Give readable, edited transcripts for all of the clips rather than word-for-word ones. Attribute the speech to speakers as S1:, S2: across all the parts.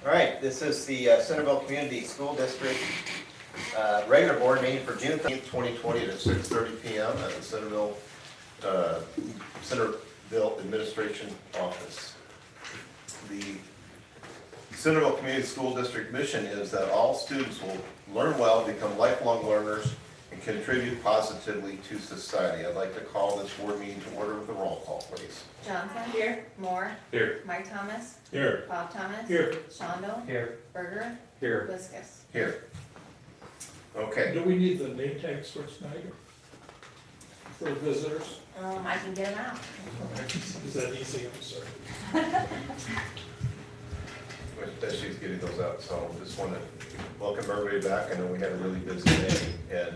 S1: All right, this is the Centerville Community School District regular board meeting for June 13th, 2020 at 6:30 p.m. at the Centerville Administration Office. The Centerville Community School District mission is that all students will learn well, become lifelong learners, and contribute positively to society. I'd like to call this board meeting to order with a roll call, please.
S2: Johnson. Here. Moore.
S3: Here.
S2: Mike Thomas.
S3: Here.
S2: Bob Thomas.
S3: Here.
S2: Shonda.
S3: Here.
S2: Berger.
S3: Here.
S2: Liskus.
S1: Here. Okay.
S3: Do we need the name tags for tonight? For visitors?
S2: I can get him out.
S3: Is that easy? I'm sorry.
S1: As she's getting those out, so just want to welcome everybody back. I know we had a really busy day, and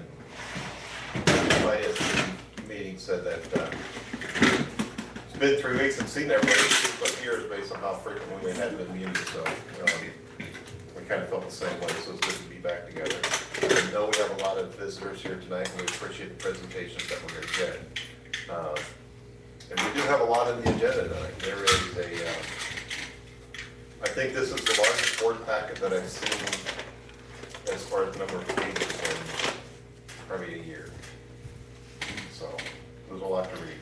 S1: the finance meeting said that it's been 3 weeks and seen everybody for 6+ years based on how frequently we had been meeting, so we kind of felt the same way, so it's good to be back together. I know we have a lot of visitors here tonight, and we appreciate the presentations that we're going to get. And we do have a lot on the agenda tonight. There is I think this is the largest board packet that I've seen as far as number of pages in probably a year. So there's a lot to read.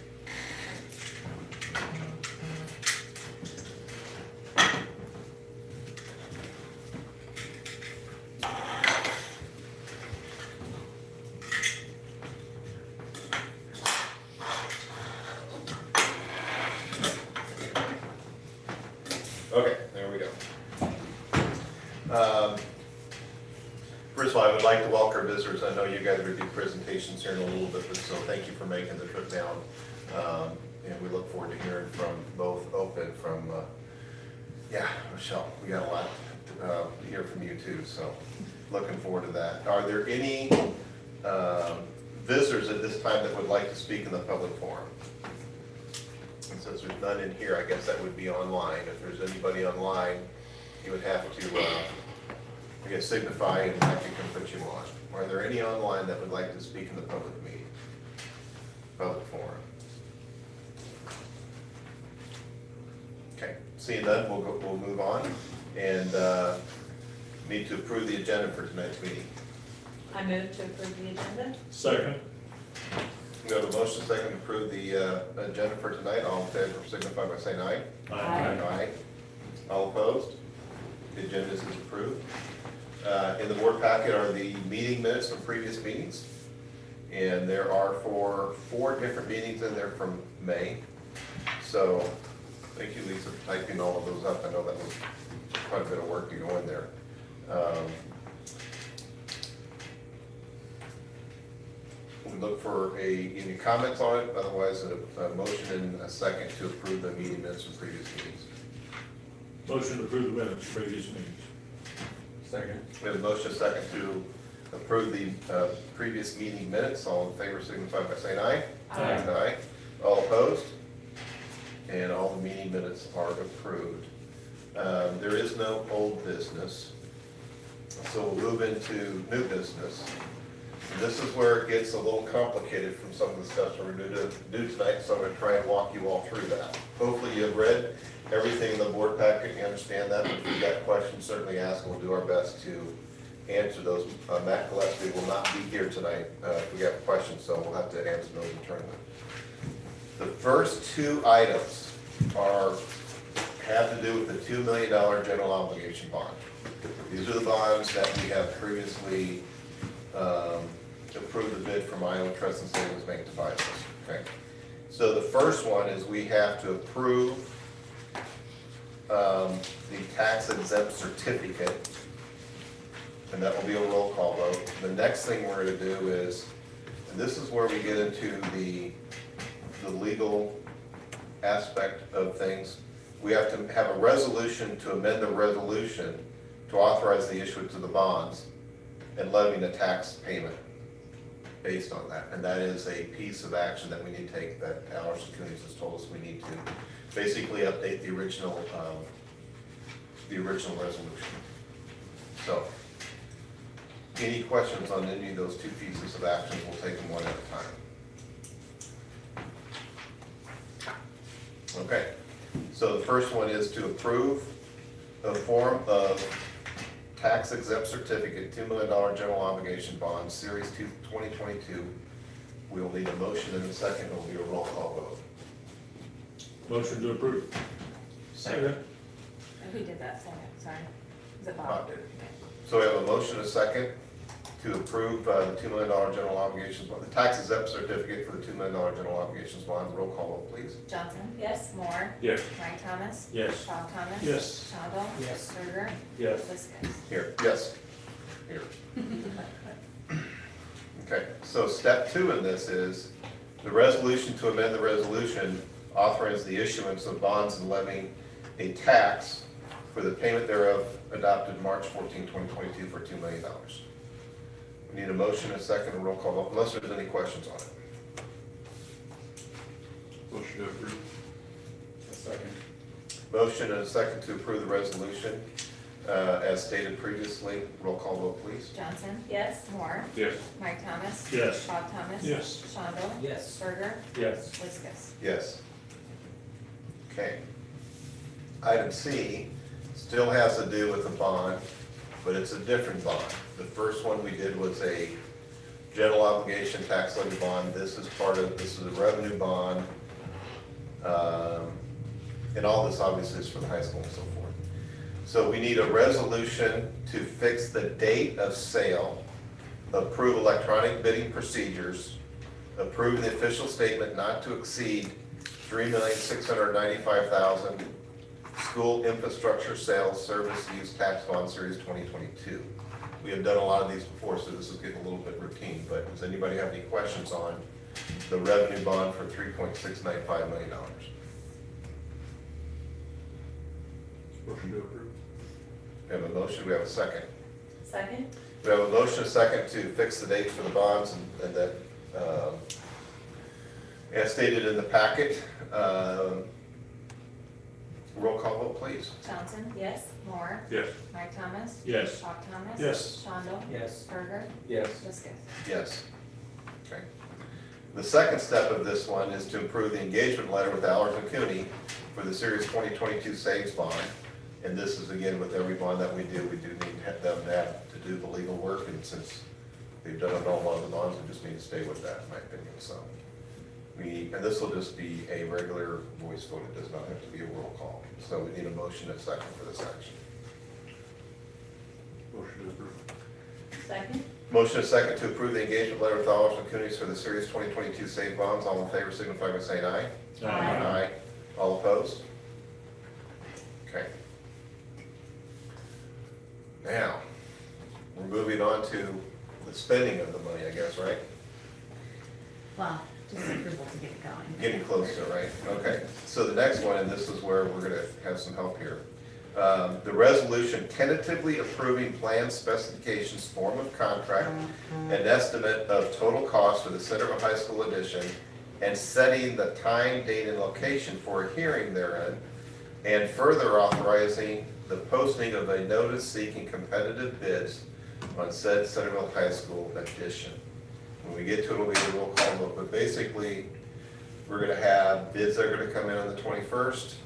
S1: Okay, there we go. First of all, I would like to welcome visitors. I know you guys are going to do presentations here in a little bit, but so thank you for making the trip down. And we look forward to hearing from both Ope and from, Michelle. We got a lot to hear from you too, so looking forward to that. Are there any visitors at this time that would like to speak in the public forum? And since there's none in here, I guess that would be online. If there's anybody online, you would have to, I guess, signify and I can put you on. Are there any online that would like to speak in the public meeting? Public forum? Okay, seeing none, we'll move on and need to approve the agenda for tonight's meeting.
S2: I move to approve the agenda.
S3: Second.
S1: We have a motion second to approve the agenda for tonight. All in favor signify by saying aye.
S2: Aye.
S1: Aye. All opposed? The agenda is approved. In the board packet are the meeting minutes from previous meetings. And there are four different meetings in there from May. So thank you, Lisa, for typing all of those up. I know that was quite a bit of work to go in there. We look for any comments on it, otherwise a motion and a second to approve the meeting minutes from previous meetings.
S3: Motion to approve the minutes of previous meetings. Second.
S1: We have a motion and a second to approve the previous meeting minutes. All in favor signify by saying aye.
S3: Aye.
S1: Aye. All opposed? And all the meeting minutes are approved. There is no old business, so we'll move into new business. This is where it gets a little complicated from some of the stuff we're going to do tonight, so I'm going to try and walk you all through that. Hopefully you've read everything in the board packet and you understand that, but if you've got questions, certainly ask, and we'll do our best to answer those. Matt Gillespie will not be here tonight if we have questions, so we'll have to answer those internally. The first two items have to do with the $2 million general obligation bond. These are the bonds that we have previously approved the bid from Iowa Trust and Savings Bank to buy this. Okay. So the first one is we have to approve the tax exempt certificate, and that will be a roll call vote. The next thing we're going to do is, and this is where we get into the legal aspect of things. We have to have a resolution to amend the resolution to authorize the issuance of the bonds and levying a tax payment based on that. And that is a piece of action that we need to take, that Allison Cooney has told us we need to basically update the original resolution. So, any questions on any of those two pieces of action, we'll take them one at a time. Okay, so the first one is to approve a form of tax exempt certificate, $2 million general obligation bond, Series 2, 2022. We will need a motion and a second. It will be a roll call vote.
S4: Motion to approve.
S3: Second.
S2: Who did that second? Sorry. Is it
S1: Bob
S2: Bob?
S1: did. So we have a motion and a second to approve the $2 million general obligations bond, the tax exempt certificate for the $2 million general obligations bond. Roll call vote, please.
S2: Johnson? Yes. Moore?
S4: Yes.
S2: Mike Thomas?
S4: Yes.
S2: Bob Thomas?
S3: Yes.
S2: Shonda?
S3: Yes.
S2: Berger?
S4: Yes.
S2: Liskus?
S1: Here, yes. Here. Okay, so step 2 in this is the resolution to amend the resolution authorizing the issuance of bonds and levying a tax for the payment thereof adopted March 14, 2022 for $2 million. We need a motion, a second, and roll call vote, unless there's any questions on it.
S4: Motion to approve. Second.
S1: Motion and a second to approve the resolution as stated previously. Roll call vote, please.
S2: Johnson? Yes. Moore?
S4: Yes.
S2: Mike Thomas?
S4: Yes.
S2: Bob Thomas?
S3: Yes.
S2: Shonda?
S3: Yes.
S2: Berger?
S4: Yes.
S2: Liskus?
S1: Yes. Okay. Item C still has to do with the bond, but it's a different bond. The first one we did was a general obligation tax levy bond. This is a revenue bond. And all this obviously is for the high school and so forth. So we need a resolution to fix the date of sale, approve electronic bidding procedures, approve the official statement not to exceed $3,695,000 school infrastructure sales service use tax bond series 2022. We have done a lot of these before, so this is getting a little bit routine, but does anybody have any questions on the revenue bond for $3.695 million?
S4: Motion to approve.
S1: We have a motion, we have a second.
S2: Second?
S1: We have a motion, a second to fix the dates for the bonds and that, as stated in the packet. Roll call vote, please.
S2: Johnson? Yes. Moore?
S4: Yes.
S2: Mike Thomas?
S4: Yes.
S2: Bob Thomas?
S3: Yes.
S2: Shonda?
S3: Yes.
S2: Berger?
S3: Yes.
S2: Liskus?
S1: Yes. Okay. The second step of this one is to approve the engagement letter with Allerton Cooney for the Series 2022 Saves Bond. And this is again with every bond that we do need them to have to do the legal work. And since they've done it on one of the bonds, we just need to stay with that, in my opinion. So and this will just be a regular voice vote. It does not have to be a roll call. So we need a motion and a second for this action.
S4: Motion to approve.
S2: Second?
S1: Motion is second to approve the engagement letter with Allerton Cooney's for the Series 2022 Save Bonds. All in favor signify by saying aye.
S2: Aye.
S1: All opposed? Okay. Now, we're moving on to the spending of the money, I guess, right?
S2: Well, just approval to get it going.
S1: Getting close to it, right? Okay. So the next one, and this is where we're gonna have some help here. The resolution tentatively approving plan specifications, form of contract, and estimate of total cost for the Centerville High School addition, and setting the time, date, and location for a hearing therein, and further authorizing the posting of a notice seeking competitive bids on said Centerville High School addition. When we get to it, it'll be a roll call vote, but basically, we're gonna have bids that are gonna come in on the 21st.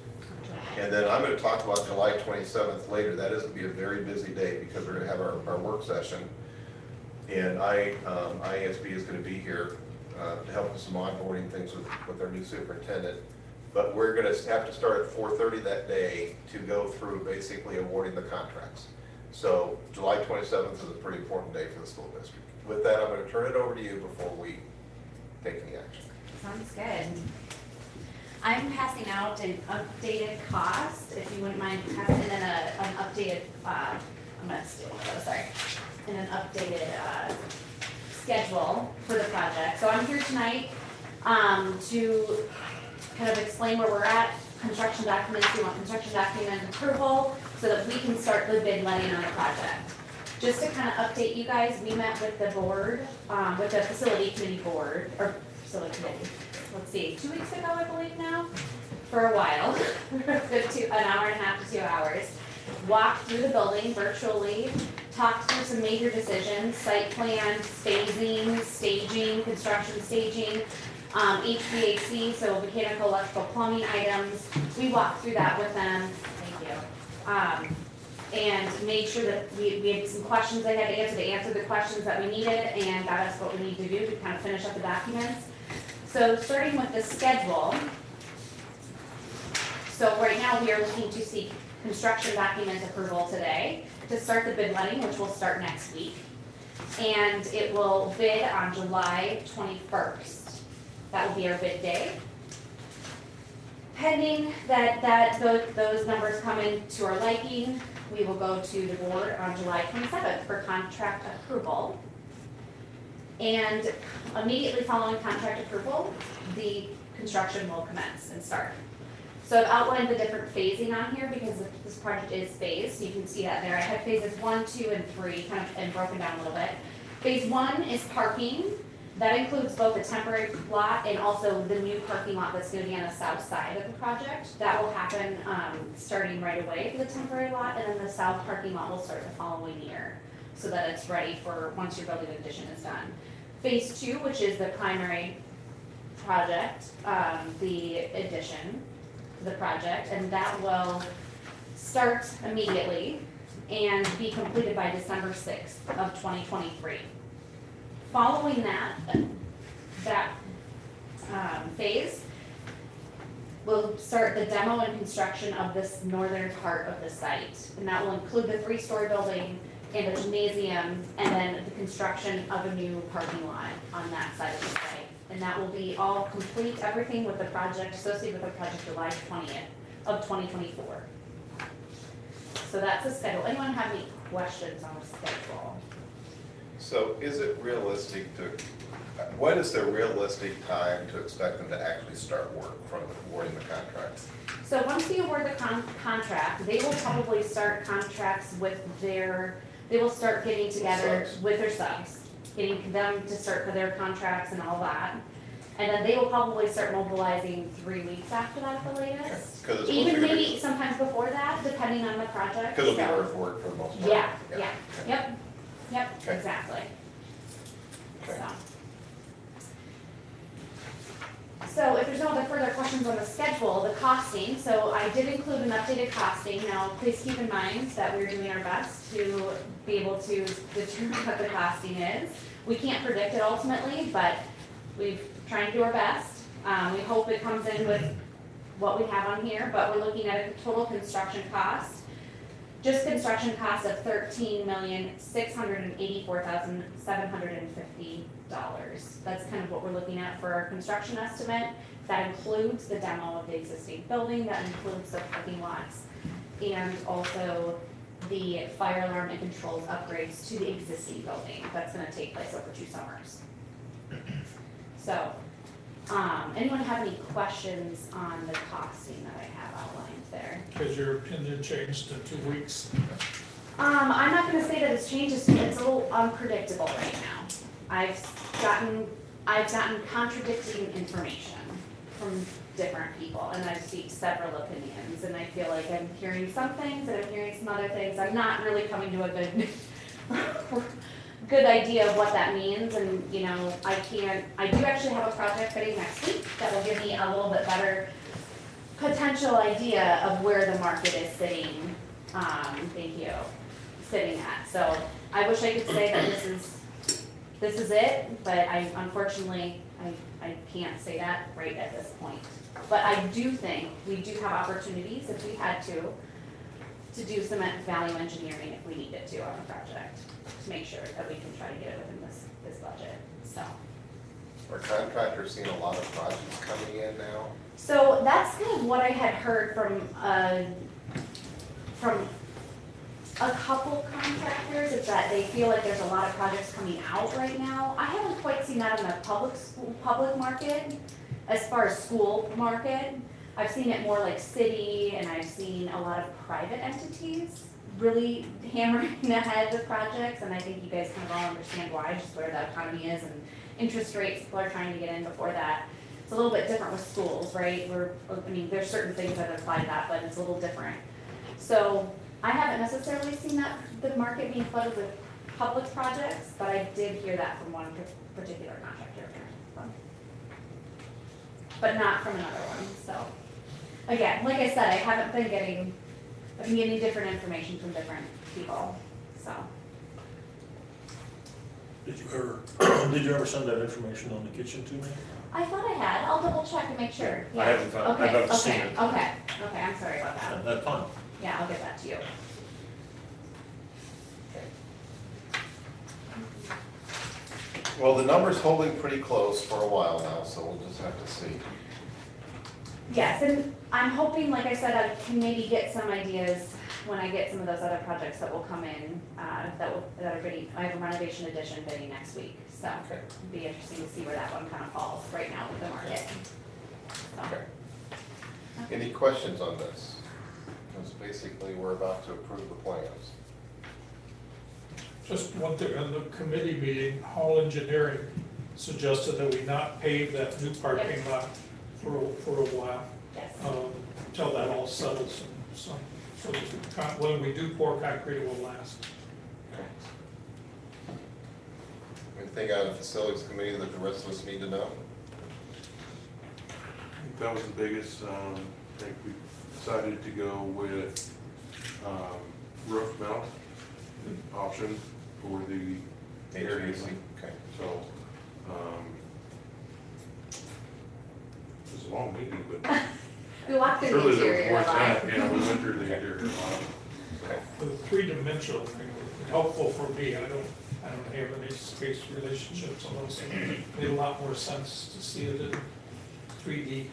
S1: And then I'm gonna talk about July 27th later. That is gonna be a very busy day because we're gonna have our work session. And ISB is gonna be here to help with some onboarding things with our new superintendent. But we're gonna have to start at 4:30 that day to go through basically awarding the contracts. So July 27th is a pretty important day for the school district. With that, I'm gonna turn it over to you before we take any action.
S5: Sounds good. I'm passing out an updated cost, if you wouldn't mind passing, and then an updated, I'm gonna steal those, sorry. And an updated, schedule for the project. So I'm here tonight, to kind of explain where we're at, construction documents, we want construction document approval, so that we can start the bid letting on the project. Just to kind of update you guys, we met with the board, with the facility committee board, or facility committee, let's see, 2 weeks ago, I believe now, for a while, an hour and a half to 2 hours. Walked through the building virtually, talked through some major decisions, site plan, phasing, staging, construction staging, HVAC, so mechanical, electrical, plumbing items. We walked through that with them, thank you. and made sure that we had some questions they had to answer. They answered the questions that we needed and got us what we need to do to kind of finish up the documents. So starting with the schedule. So right now, we are looking to seek construction document approval today to start the bid letting, which will start next week. And it will bid on July 21st. That will be our bid day. Pending that those numbers come in to our liking, we will go to the board on July 27th for contract approval. And immediately following contract approval, the construction will commence and start. So I've outlined the different phasing on here because this project is phased. You can see that there. I have phases 1, 2, and 3 kind of and broken down a little bit. Phase 1 is parking. That includes both the temporary lot and also the new parking lot that's going to be on the south side of the project. That will happen starting right away for the temporary lot, and then the south parking lot will start the following year so that it's ready for once your building addition is done. Phase 2, which is the primary project, the addition to the project, and that will start immediately and be completed by December 6th of 2023. Following that phase, we'll start the demo and construction of this northern part of the site. And that will include the 3-story building and the gymnasium, and then the construction of a new parking lot on that side of the site. And that will be all complete, everything with the project, associated with the project, July 20th of 2024. So that's the schedule. Anyone have any questions on the schedule?
S1: So is it realistic to, what is the realistic time to expect them to actually start work from awarding the contract?
S5: So once we award the contract, they will probably start contracts with they will start getting together
S1: Subs.
S5: with their subs, getting them to start for their contracts and all that. And then they will probably start mobilizing 3 weeks after that at the latest.
S1: Because it's
S5: Even
S1: supposed to
S5: maybe
S1: be,
S5: sometimes before that, depending on the project.
S1: because it'll be
S5: So-
S1: earthwork for the most part.
S5: Yeah,
S1: Okay.
S5: yep,
S1: Okay.
S5: exactly.
S1: Okay.
S5: So if there's no other further questions on the schedule, the costing, so I did include an updated costing. Now, please keep in mind that we're doing our best to be able to determine what the costing is. We can't predict it ultimately, but we've tried to do our best. We hope it comes in with what we have on here, but we're looking at a total construction cost. Just construction cost of $13,684,750. That's kind of what we're looking at for our construction estimate. That includes the demo of the existing building, that includes the parking lots, and also the fire alarm and controls upgrades to the existing building. That's gonna take place over 2 summers. So, anyone have any questions on the costing that I have outlined there?
S3: Has your opinion changed to 2 weeks?
S5: I'm not gonna say that it's changed, it's a little unpredictable right now. I've gotten contradicting information from different people, and I've seen several opinions, and I feel like I'm hearing some things and I'm hearing some other things. I'm not really coming to a good idea of what that means, and, you know, I do actually have a project ready next week that will give me a little bit better potential idea of where the market is sitting, sitting at. So I wish I could say that this is it, but unfortunately, I can't say that right at this point. But I do think we do have opportunities, if we had to do some value engineering if we needed to on the project, to make sure that we can try to get it within this budget, so.
S1: Are contractors seeing a lot of projects coming in now?
S5: So that's kind of what I had heard from a couple contractors, is that they feel like there's a lot of projects coming out right now. I haven't quite seen that in the public market, as far as school market. I've seen it more like city, and I've seen a lot of private entities really hammering ahead with projects, and I think you guys kind of all understand why, just where the economy is and interest rates, people are trying to get in before that. It's a little bit different with schools, right? There's certain things that apply to that, but it's a little different. So I haven't necessarily seen that, the market being flooded with public projects, but I did hear that from one particular contractor. But not from another one, so. Again, like I said, I haven't been getting I've been getting different information from different people, so.
S4: Did you ever send that information on the kitchen to me?
S5: I thought I had, I'll double check and make sure.
S4: I haven't found,
S5: Okay,
S4: I've never seen
S5: okay,
S4: it.
S5: okay, I'm sorry about that.
S4: That's fine.
S5: Yeah, I'll get that to you.
S1: Well, the number's holding pretty close for a while now, so we'll just have to see.
S5: Yes, and I'm hoping, like I said, I can maybe get some ideas when I get some of those other projects that will come in, that are bidding. I have a renovation addition bidding next week, so
S1: Okay.
S5: it'll be interesting to see where that one kind of falls right now with the market. So,
S1: Okay. Any questions on this? Because basically, we're about to approve the plans.
S3: Just one thing, on the committee meeting, Hall Engineering suggested that we not pave that new parking lot for a while,
S5: yes.
S3: until that all settles and so that when we do pour concrete, it will last.
S1: Anything out of the facilities committee that the rest of us need to know?
S6: I think that was the biggest, I think we decided to go with, roof mount option for the area.
S1: HVAC, okay.
S6: So, it was a long meeting, but
S5: We walked through the
S6: surely there was
S5: interior
S6: more
S5: a lot.
S6: time, yeah, we went through the interior a lot.
S1: Okay.
S3: The three-dimensional thing was helpful for me. I don't have any space relationships, although it made a lot more sense to see it in 3D.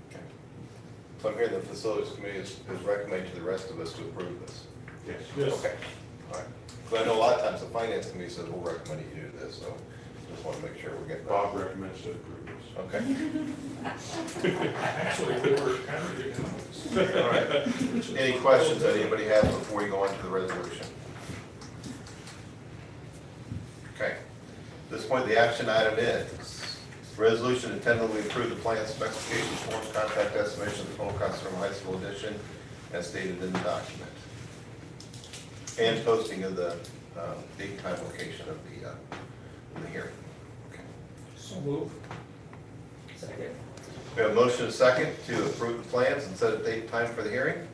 S1: Okay. So I'm hearing the facilities committee is recommending to the rest of us to approve this.
S6: Yes.
S3: Yes.
S1: Okay, all right. Because I know a lot of times the finance committee says we'll recommend you do this, so just want to make sure we're getting.
S6: Bob recommends to approve this.
S1: Okay,
S3: Actually, they were kind of unanimous.
S1: all right. Any questions that anybody has before we go on to the resolution? Okay. At this point, the action item is resolution to tentatively approve the plan specifications, forms, contract estimation of the total cost from high school edition as stated in the document. And posting of the date, time, location of the hearing. Okay.
S3: So move.
S2: Second.
S1: We have a motion and a second to approve the plans and set a date and time for the hearing.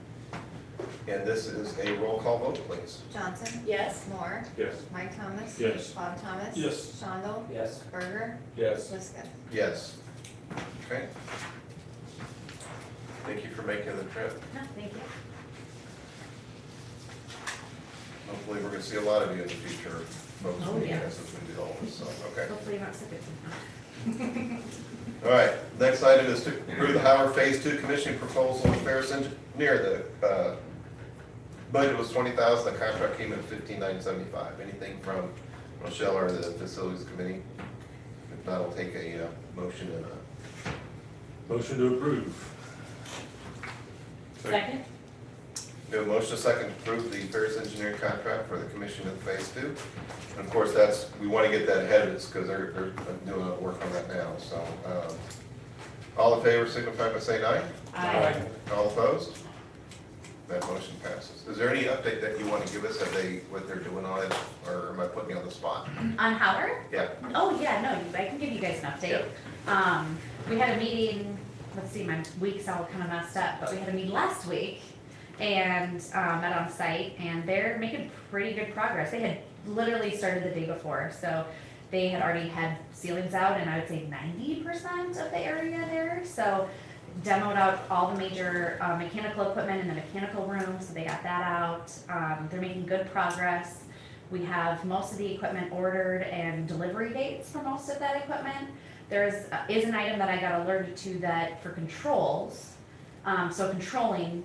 S1: And this is a roll call vote, please.
S2: Johnson?
S5: Yes.
S2: Moore?
S6: Yes.
S2: Mike Thomas?
S4: Yes.
S2: Bob Thomas?
S3: Yes.
S2: Shonda?
S4: Yes.
S2: Berger?
S4: Yes.
S2: Lisca?
S1: Yes. Okay. Thank you for making the trip.
S5: No, thank you.
S1: Hopefully, we're gonna see a lot of you in the future, folks,
S2: Oh,
S1: when you
S2: yeah.
S1: guys as we do all this, so, okay.
S2: Hopefully you're not sick of something.
S1: All right, next item is to approve the Howard Phase 2 commissioning proposal with Ferris Engineer. The budget was $20,000, the contract came in at $15,975. Anything from Rochelle or the facilities committee? If not, I'll take a motion and a,
S4: Motion to approve.
S5: Second?
S1: we have a motion, a second to approve the Ferris Engineering contract for the commission of Phase 2. And of course, that's, we want to get that ahead of us because they're doing work on that now, so. All in favor, signify by saying aye.
S5: Aye.
S1: All opposed? That motion passes. Is there any update that you want to give us, what they're doing on it, or am I putting you on the spot?
S5: On Howard?
S1: Yeah,
S5: Oh, yeah, no, I can give you guys an update. We had a meeting, let's see, my week's all kind of messed up, but we had a meeting last week and met on site, and they're making pretty good progress. They had literally started the day before, so they had already had ceilings out, and I would say 90% of the area there. So demoed out all the major mechanical equipment in the mechanical room, so they got that out. They're making good progress. We have most of the equipment ordered and delivery dates for most of that equipment. There is an item that I got alerted to that for controls, so controlling,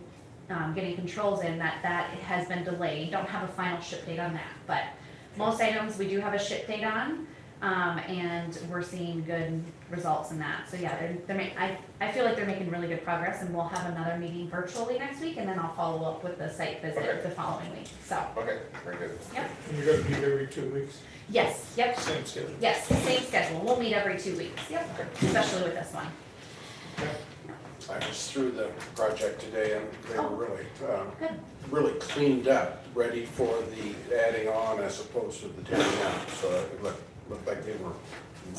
S5: getting controls in, that has been delayed. Don't have a final ship date on that, but most items we do have a ship date on, and we're seeing good results in that. So yeah, I feel like they're making really good progress, and we'll have another meeting virtually next week, and then I'll follow up with the site visit
S1: Okay.
S5: the following week, so,
S1: okay, very good.
S5: yep.
S3: And you're gonna meet every 2 weeks,
S5: Yes, yep,
S3: same schedule.
S5: yes, same schedule, we'll meet every 2 weeks, yep, especially with this one.
S7: I was through the project today and they
S5: Oh.
S7: were really,
S5: Good.
S7: really cleaned up, ready for the adding on as opposed to the tearing down. So it looked like they were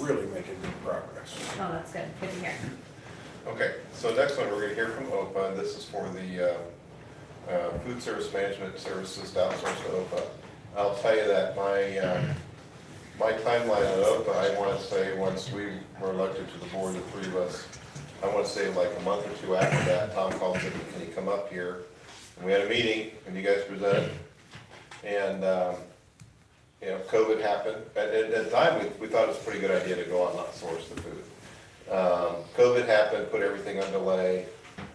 S7: really making good progress.
S5: Oh, that's good, good to hear.
S1: Okay, so next one, we're gonna hear from OPA, and this is for the food service management services outsourced to OPA. I'll tell you that my timeline at OPA, I want to say, once we were elected to the board, the three of us, I want to say like a month or two after that, Tom called and said, can you come up here? And we had a meeting, and you guys presented, and, COVID happened. At the time, we thought it was a pretty good idea to go out and not source the food. COVID happened, put everything on delay,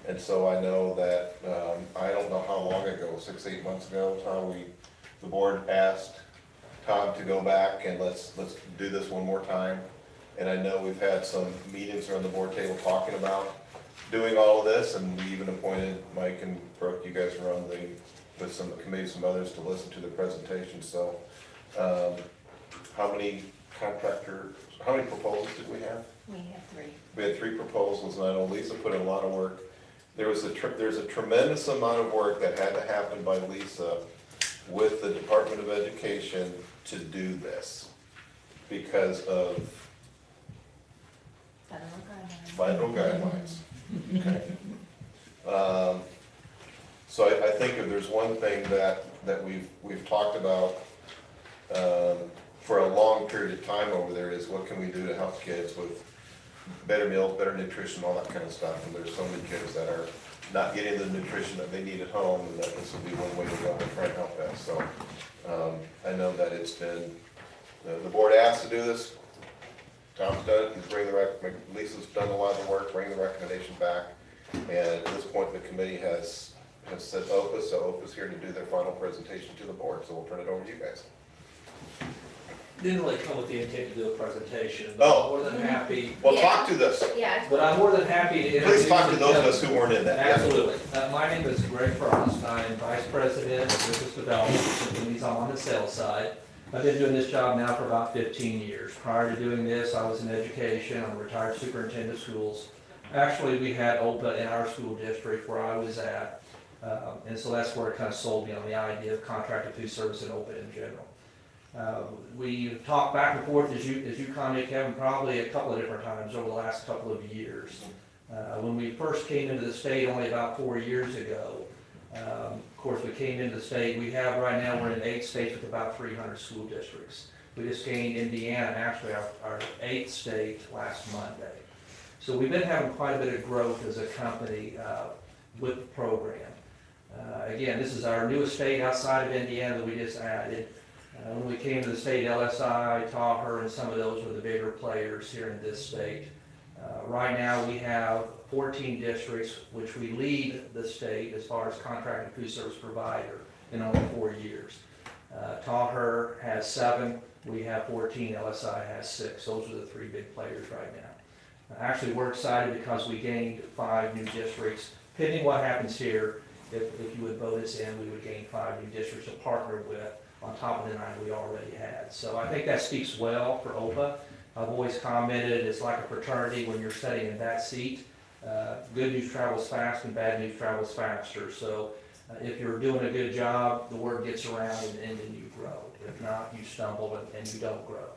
S1: and so I know that, I don't know how long ago, 6, 8 months ago, Tom, the board asked Tom to go back and let's do this one more time. And I know we've had some meetings around the board table talking about doing all of this, and we even appointed Mike and Brooke, you guys were on with some committees, some others to listen to the presentation, so, how many proposals did we have?
S2: We have 3.
S1: We had 3 proposals, and I know Lisa put in a lot of work. There's a tremendous amount of work that had to happen by Lisa with the Department of Education to do this because of federal guidelines. Okay. So I think if there's one thing that we've talked about for a long period of time over there is what can we do to help kids with better meals, better nutrition, all that kind of stuff. And there's so many kids that are not getting the nutrition that they need at home, and that this would be one way to go and try and help that. So I know that it's been, the board asked to do this. Tom's done it, Lisa's done a lot of the work, bring the recommendation back. And at this point, the committee has said OPA, so OPA's here to do their final presentation to the board. So we'll turn it over to you guys.
S8: Didn't really come with the intent to do a presentation.
S1: Oh.
S8: I'm more than happy,
S1: Well,
S5: Yeah.
S1: talk to this.
S5: Yeah,
S8: but I'm more than happy to introduce.
S1: Please talk to those of
S8: the-
S1: us who weren't in that.
S8: Absolutely. My name is Greg Frost. I'm Vice President of Business Development for Companies. I'm on the sales side. I've been doing this job now for about 15 years. Prior to doing this, I was in education. I'm a retired superintendent of schools. Actually, we had OPA in our school district where I was at. And so that's where it kind of sold me on the idea of contracted food service and OPA in general. We've talked back and forth, as you commented, Kevin, probably a couple of different times over the last couple of years. When we first came into the state only about 4 years ago, of course, we came into the state, right now, we're in 8 states with about 300 school districts. We just gained Indiana, actually our 8th state last Monday. So we've been having quite a bit of growth as a company with the program. Again, this is our newest state outside of Indiana that we just added. When we came to the state, LSI, Tauher, and some of those were the bigger players here in this state. Right now, we have 14 districts, which we lead the state as far as contracted food service provider in only 4 years. Tauher has 7, we have 14, LSI has 6. Those are the 3 big players right now. Actually, we're excited because we gained 5 new districts. Pending what happens here, if you would vote us in, we would gain 5 new districts to partner with on top of the 9 we already had. So I think that speaks well for OPA. I've always commented it's like a fraternity when you're sitting in that seat. Good news travels fast and bad news travels faster. So if you're doing a good job, the word gets around and then you grow. If not, you stumble and you don't grow.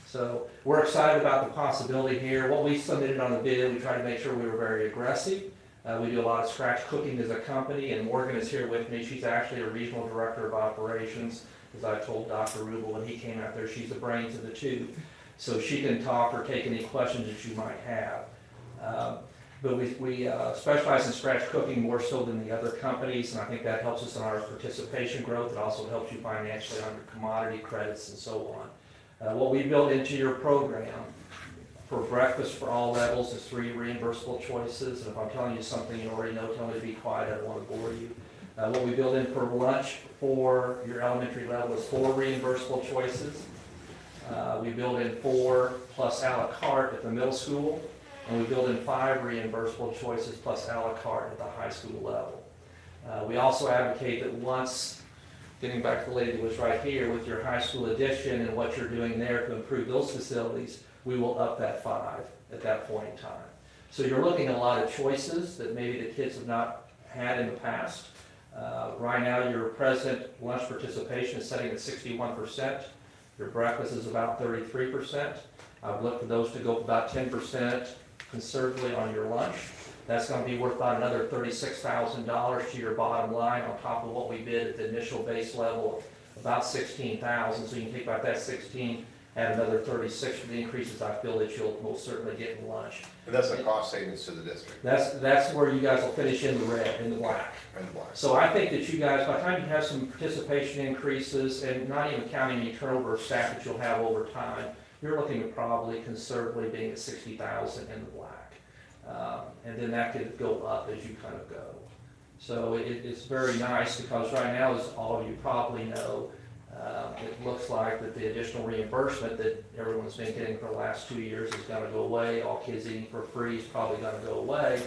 S8: So we're excited about the possibility here. What we submitted on the bid, we tried to make sure we were very aggressive. We do a lot of scratch cooking as a company, and Morgan is here with me. She's actually a regional director of operations. As I told Dr. Rubel when he came out there, she's the brains of the two. So she can talk or take any questions that you might have. But we specialize in scratch cooking more so than the other companies, and I think that helps us in our participation growth. It also helps you financially on your commodity credits and so on. What we built into your program for breakfast for all levels is 3 reimbursable choices. And if I'm telling you something you already know, tell me to be quiet. I don't want to bore you. What we build in for lunch for your elementary level is 4 reimbursable choices. We build in 4 plus a la carte at the middle school, and we build in 5 reimbursable choices plus a la carte at the high school level. We also advocate that once, getting back to the lady that was right here, with your high school addition and what you're doing there to improve those facilities, we will up that 5 at that point in time. So you're looking at a lot of choices that maybe the kids have not had in the past. Right now, your present lunch participation is setting at 61%. Your breakfast is about 33%. I've looked for those to go up about 10% conservatively on your lunch. That's gonna be worth about another $36,000 to your bottom line on top of what we bid at the initial base level, about 16,000. So you can take about that 16, add another 36 for the increases I feel that you'll most certainly get in lunch.
S1: And that's a cost savings to the district
S8: That's where you guys will finish in the red, in the black.
S1: and black.
S8: So I think that you guys, by the time you have some participation increases, and not even counting any turnover of staff that you'll have over time, you're looking at probably conservatively being at 60,000 in the black. And then that could go up as you kind of go. So it's very nice, because right now, as all of you probably know, it looks like that the additional reimbursement that everyone's been getting for the last 2 years is gonna go away. All kids eating for free is probably gonna go away.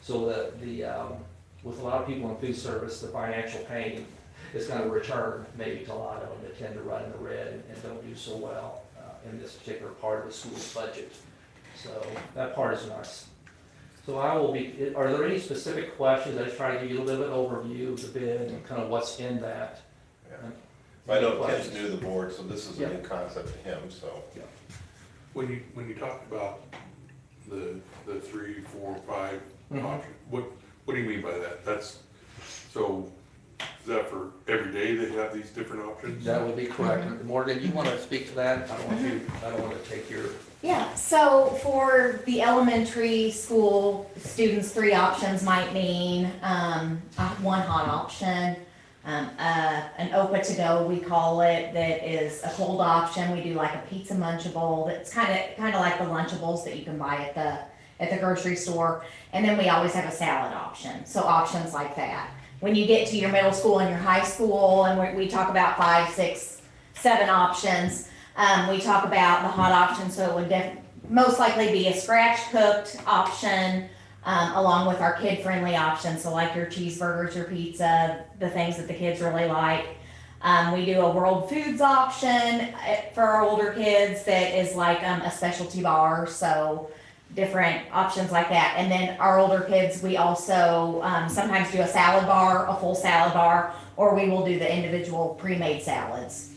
S8: So with a lot of people in food service, the financial pain is gonna return maybe to a lot of them that tend to run in the red and don't do so well in this particular part of the school's budget. So that part is nice. So are there any specific questions? I just try to give you a little bit of an overview of the bid and kind of what's in that.
S1: Yeah. I know Tim's new to the board, so this is a
S8: Yeah.
S1: new concept to him, so.
S6: When you talk about the 3, 4, 5
S8: Mhm.
S6: option, what do you mean by that? So, is that for every day they have these different options?
S8: That would be correct. Morgan, you want to speak to that? I don't want to take your.
S2: Yeah, so for the elementary school students, 3 options might mean, one hot option, an OPA to go, we call it, that is a cold option. We do like a pizza munchable, that's kind of like the Lunchables that you can buy at the grocery store. And then we always have a salad option, so options like that. When you get to your middle school and your high school, and we talk about 5, 6, 7 options, we talk about the hot option, so it would most likely be a scratch cooked option, along with our kid-friendly options, so like your cheeseburgers, your pizza, the things that the kids really like. We do a World Foods option for our older kids that is like a specialty bar, so different options like that. And then our older kids, we also sometimes do a salad bar, a full salad bar, or we will do the individual pre-made salads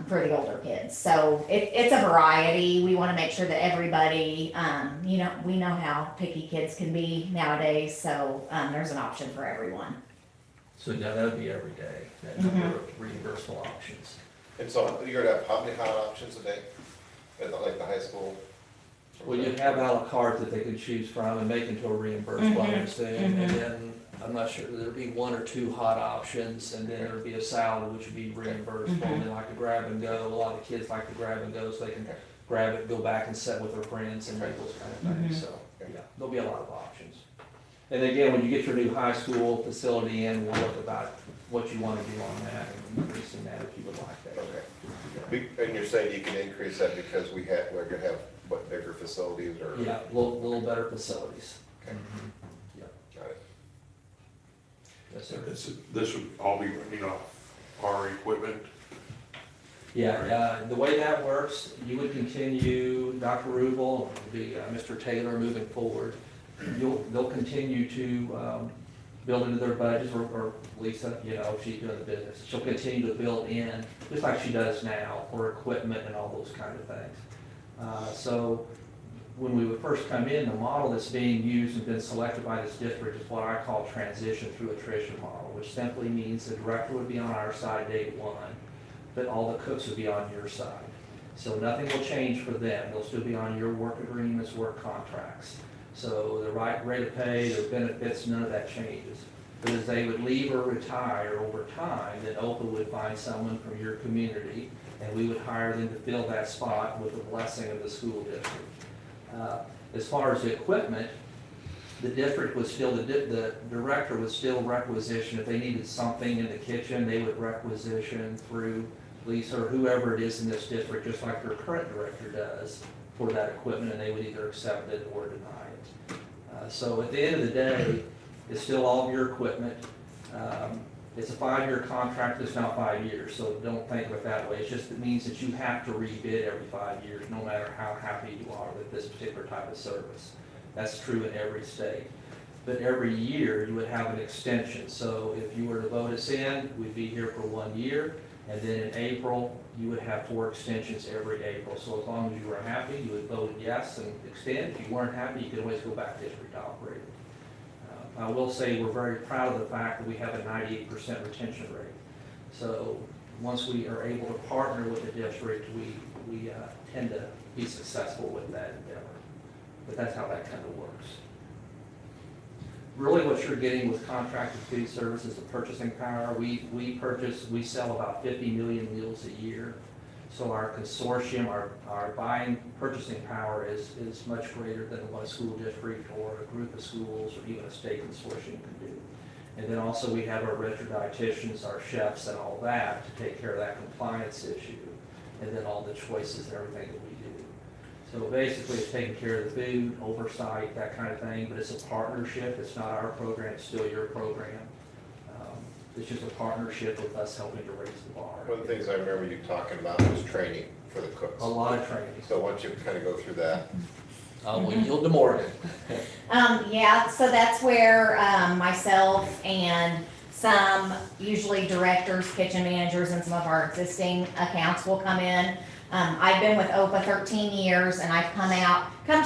S2: for the older kids. So it's a variety. We want to make sure that everybody, we know how picky kids can be nowadays, so there's an option for everyone.
S8: So yeah, that would be every day, that number of reimbursable options.
S1: And so you're gonna have how many hot options a day at like the high school?
S8: Well, you'd have à la carte that they could choose from and make into a reimbursable, I understand. And then, I'm not sure, there'd be 1 or 2 hot options, and then there'd be a salad, which would be reimbursable. And then like a grab and go, a lot of kids like to grab and go, so they can grab it, go back and sit with their friends and make those kind of things. So, yeah, there'll be a lot of options. And again, when you get your new high school facility in, we'll look about what you want to do on that and increasing that if you would like that.
S1: Okay. And you're saying you can increase that because we're gonna have, what, bigger facilities or?
S8: Yeah, little better facilities.
S1: Okay.
S8: Yeah,
S1: Got it.
S8: yes, sir.
S6: This would all be running off our equipment?
S8: Yeah, the way that works, you would continue, Dr. Rubel, Mr. Taylor moving forward. They'll continue to build into their budgets, or Lisa, she's doing the business. She'll continue to build in, just like she does now, for equipment and all those kind of things. So when we would first come in, the model that's being used and been selected by this district is what I call transition through attrition model, which simply means the director would be on our side day 1, but all the cooks would be on your side. So nothing will change for them. They'll still be on your work agreements, work contracts. So the right rate of pay, their benefits, none of that changes. But as they would leave or retire over time, then OPA would find someone from your community, and we would hire them to fill that spot with the blessing of the school district. As far as the equipment, the district would still, the director would still requisition, if they needed something in the kitchen, they would requisition through Lisa or whoever it is in this district, just like their current director does, for that equipment, and they would either accept it or deny it. So at the end of the day, it's still all of your equipment. It's a 5-year contract, it's not 5 years, so don't think of it that way. It means that you have to rebid every 5 years, no matter how happy you are with this particular type of service. That's true in every state. But every year, you would have an extension. So if you were to vote us in, we'd be here for 1 year, and then in April, you would have 4 extensions every April. So as long as you were happy, you would vote yes and extend. If you weren't happy, you could always go back district operator. I will say we're very proud of the fact that we have a 98% retention rate. So once we are able to partner with the district, we tend to be successful with that endeavor. But that's how that kind of works. Really what you're getting with contracted food service is the purchasing power. We sell about 50 million meals a year. So our consortium, our buying purchasing power is much greater than what a school district or a group of schools or even a state consortium can do. And then also we have our registered dietitians, our chefs and all that to take care of that compliance issue. And then all the choices and everything that we do. So basically it's taking care of the food, oversight, that kind of thing, but it's a partnership. It's not our program, it's still your program. It's just a partnership with us helping to raise the bar.
S1: One of the things I remember you talking about was training for the cooks.
S8: A lot of training.
S1: So why don't you kind of go through that?
S8: We'll yield to Morgan.
S2: Yeah, so that's where myself and some usually directors, kitchen managers, and some of our existing accounts will come in. I've been with OPA 13 years, and I've come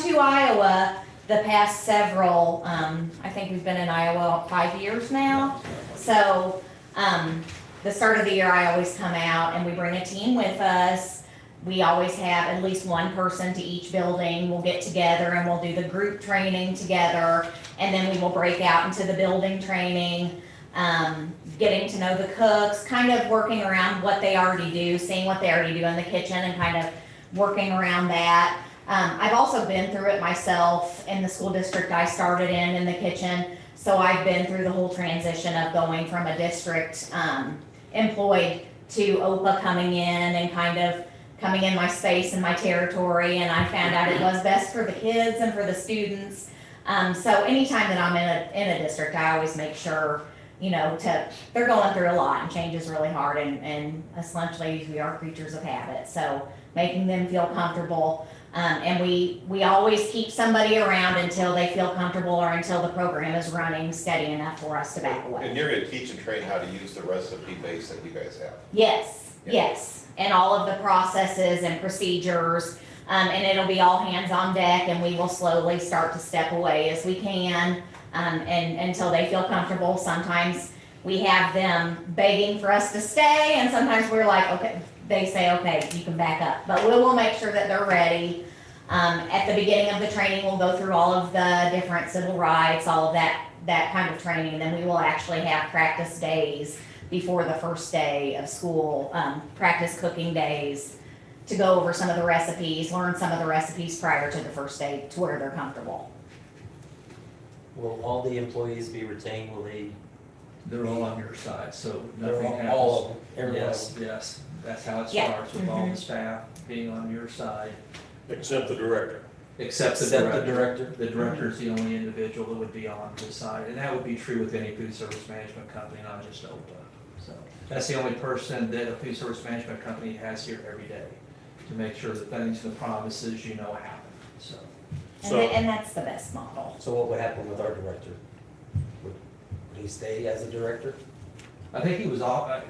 S2: to Iowa the past several, I think we've been in Iowa 5 years now. So the start of the year, I always come out and we bring a team with us. We always have at least one person to each building. We'll get together and we'll do the group training together, and then we will break out into the building training, getting to know the cooks, kind of working around what they already do, seeing what they already do in the kitchen and kind of working around that. I've also been through it myself in the school district I started in the kitchen. So I've been through the whole transition of going from a district employed to OPA coming in and kind of coming in my space and my territory, and I found out it was best for the kids and for the students. So anytime that I'm in a district, I always make sure, you know, they're going through a lot and change is really hard, and us lunch ladies, we are creatures of habit. So making them feel comfortable. And we always keep somebody around until they feel comfortable or until the program is running steady enough for us to back away.
S1: And you're gonna teach and train how to use the recipe base that you guys have.
S2: Yes,
S1: Yeah.
S2: yes, and all of the processes and procedures, and it'll be all hands on deck, and we will slowly start to step away as we can, and until they feel comfortable. Sometimes we have them begging for us to stay, and sometimes we're like, okay, they say, okay, you can back up, but we will make sure that they're ready. At the beginning of the training, we'll go through all of the different civil rights, all of that kind of training, and then we will actually have practice days before the first day of school, practice cooking days to go over some of the recipes, learn some of the recipes prior to the first day to where they're comfortable.
S9: Will all the employees be retained? Will they?
S8: They're all on your side, so
S9: They're
S8: nothing
S9: all
S8: happens.
S9: of them, everybody?
S8: Yes, that's how it
S2: Yeah.
S8: starts, with all the staff being on your side,
S4: Except the director.
S8: except the
S9: Except the
S8: director.
S9: director?
S8: The director is the only individual that would be on his side, and that would be true with any food service management company, not just OPA. So that's the only person that a food service management company has here every day, to make sure that things and the promises you know happen, so.
S2: And that's the best model.
S9: So what would happen with our director? Would he stay as a director?
S8: I think he was off, I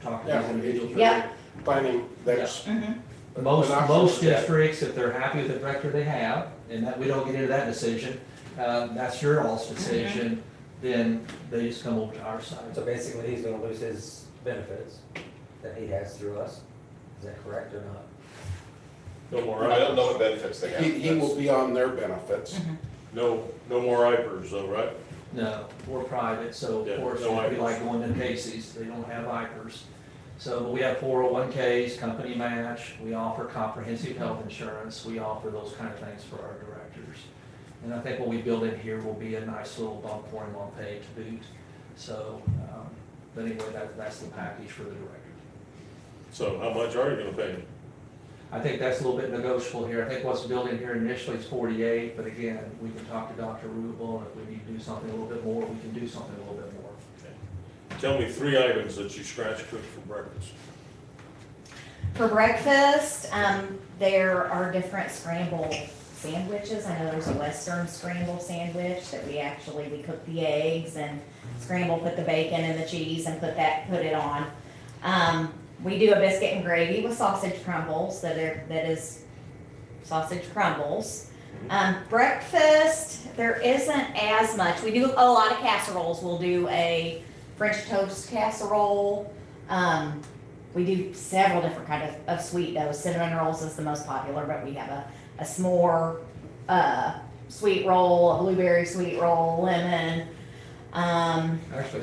S8: talked to
S7: Yeah,
S8: these individuals.
S2: Yeah.
S7: Planning, that's,
S8: Most
S7: An option is that.
S8: districts, if they're happy with the director they have, and that, we don't get into that decision, that's your all's decision, then they just come over to our side.
S9: So basically, he's gonna lose his benefits that he has through us. Is that correct or not?
S4: No more,
S1: I don't know what benefits they have.
S7: he will be on their benefits.
S4: no more IPers though, right?
S8: No, we're private, so
S4: Yeah,
S8: of course,
S4: no
S8: it'd be
S4: IPers.
S8: like going to Casey's, they don't have IPers. So, but we have 401Ks, company match, we offer comprehensive health insurance, we offer those kind of things for our directors. And I think what we build in here will be a nice little bump for him on pay to boot. So, but anyway, that's the package for the director.
S4: So how much are you gonna pay him?
S8: I think that's a little bit negotiable here. I think what's built in here initially is 48, but again, we can talk to Dr. Rubel, and if we need to do something a little bit more, we can do something a little bit more.
S4: Tell me 3 items that you scratch cook for breakfast.
S2: For breakfast, there are different scrambled sandwiches. I know there's a Western scramble sandwich that we cook the eggs and scramble, put the bacon and the cheese and put it on. We do a biscuit and gravy with sausage crumbles that is sausage crumbles. Breakfast, there isn't as much. We do a lot of casseroles. We'll do a French toast casserole. We do several different kind of sweet doughs. Cinnamon rolls is the most popular, but we have a s'more, sweet roll, a blueberry sweet roll, lemon.
S8: Actually,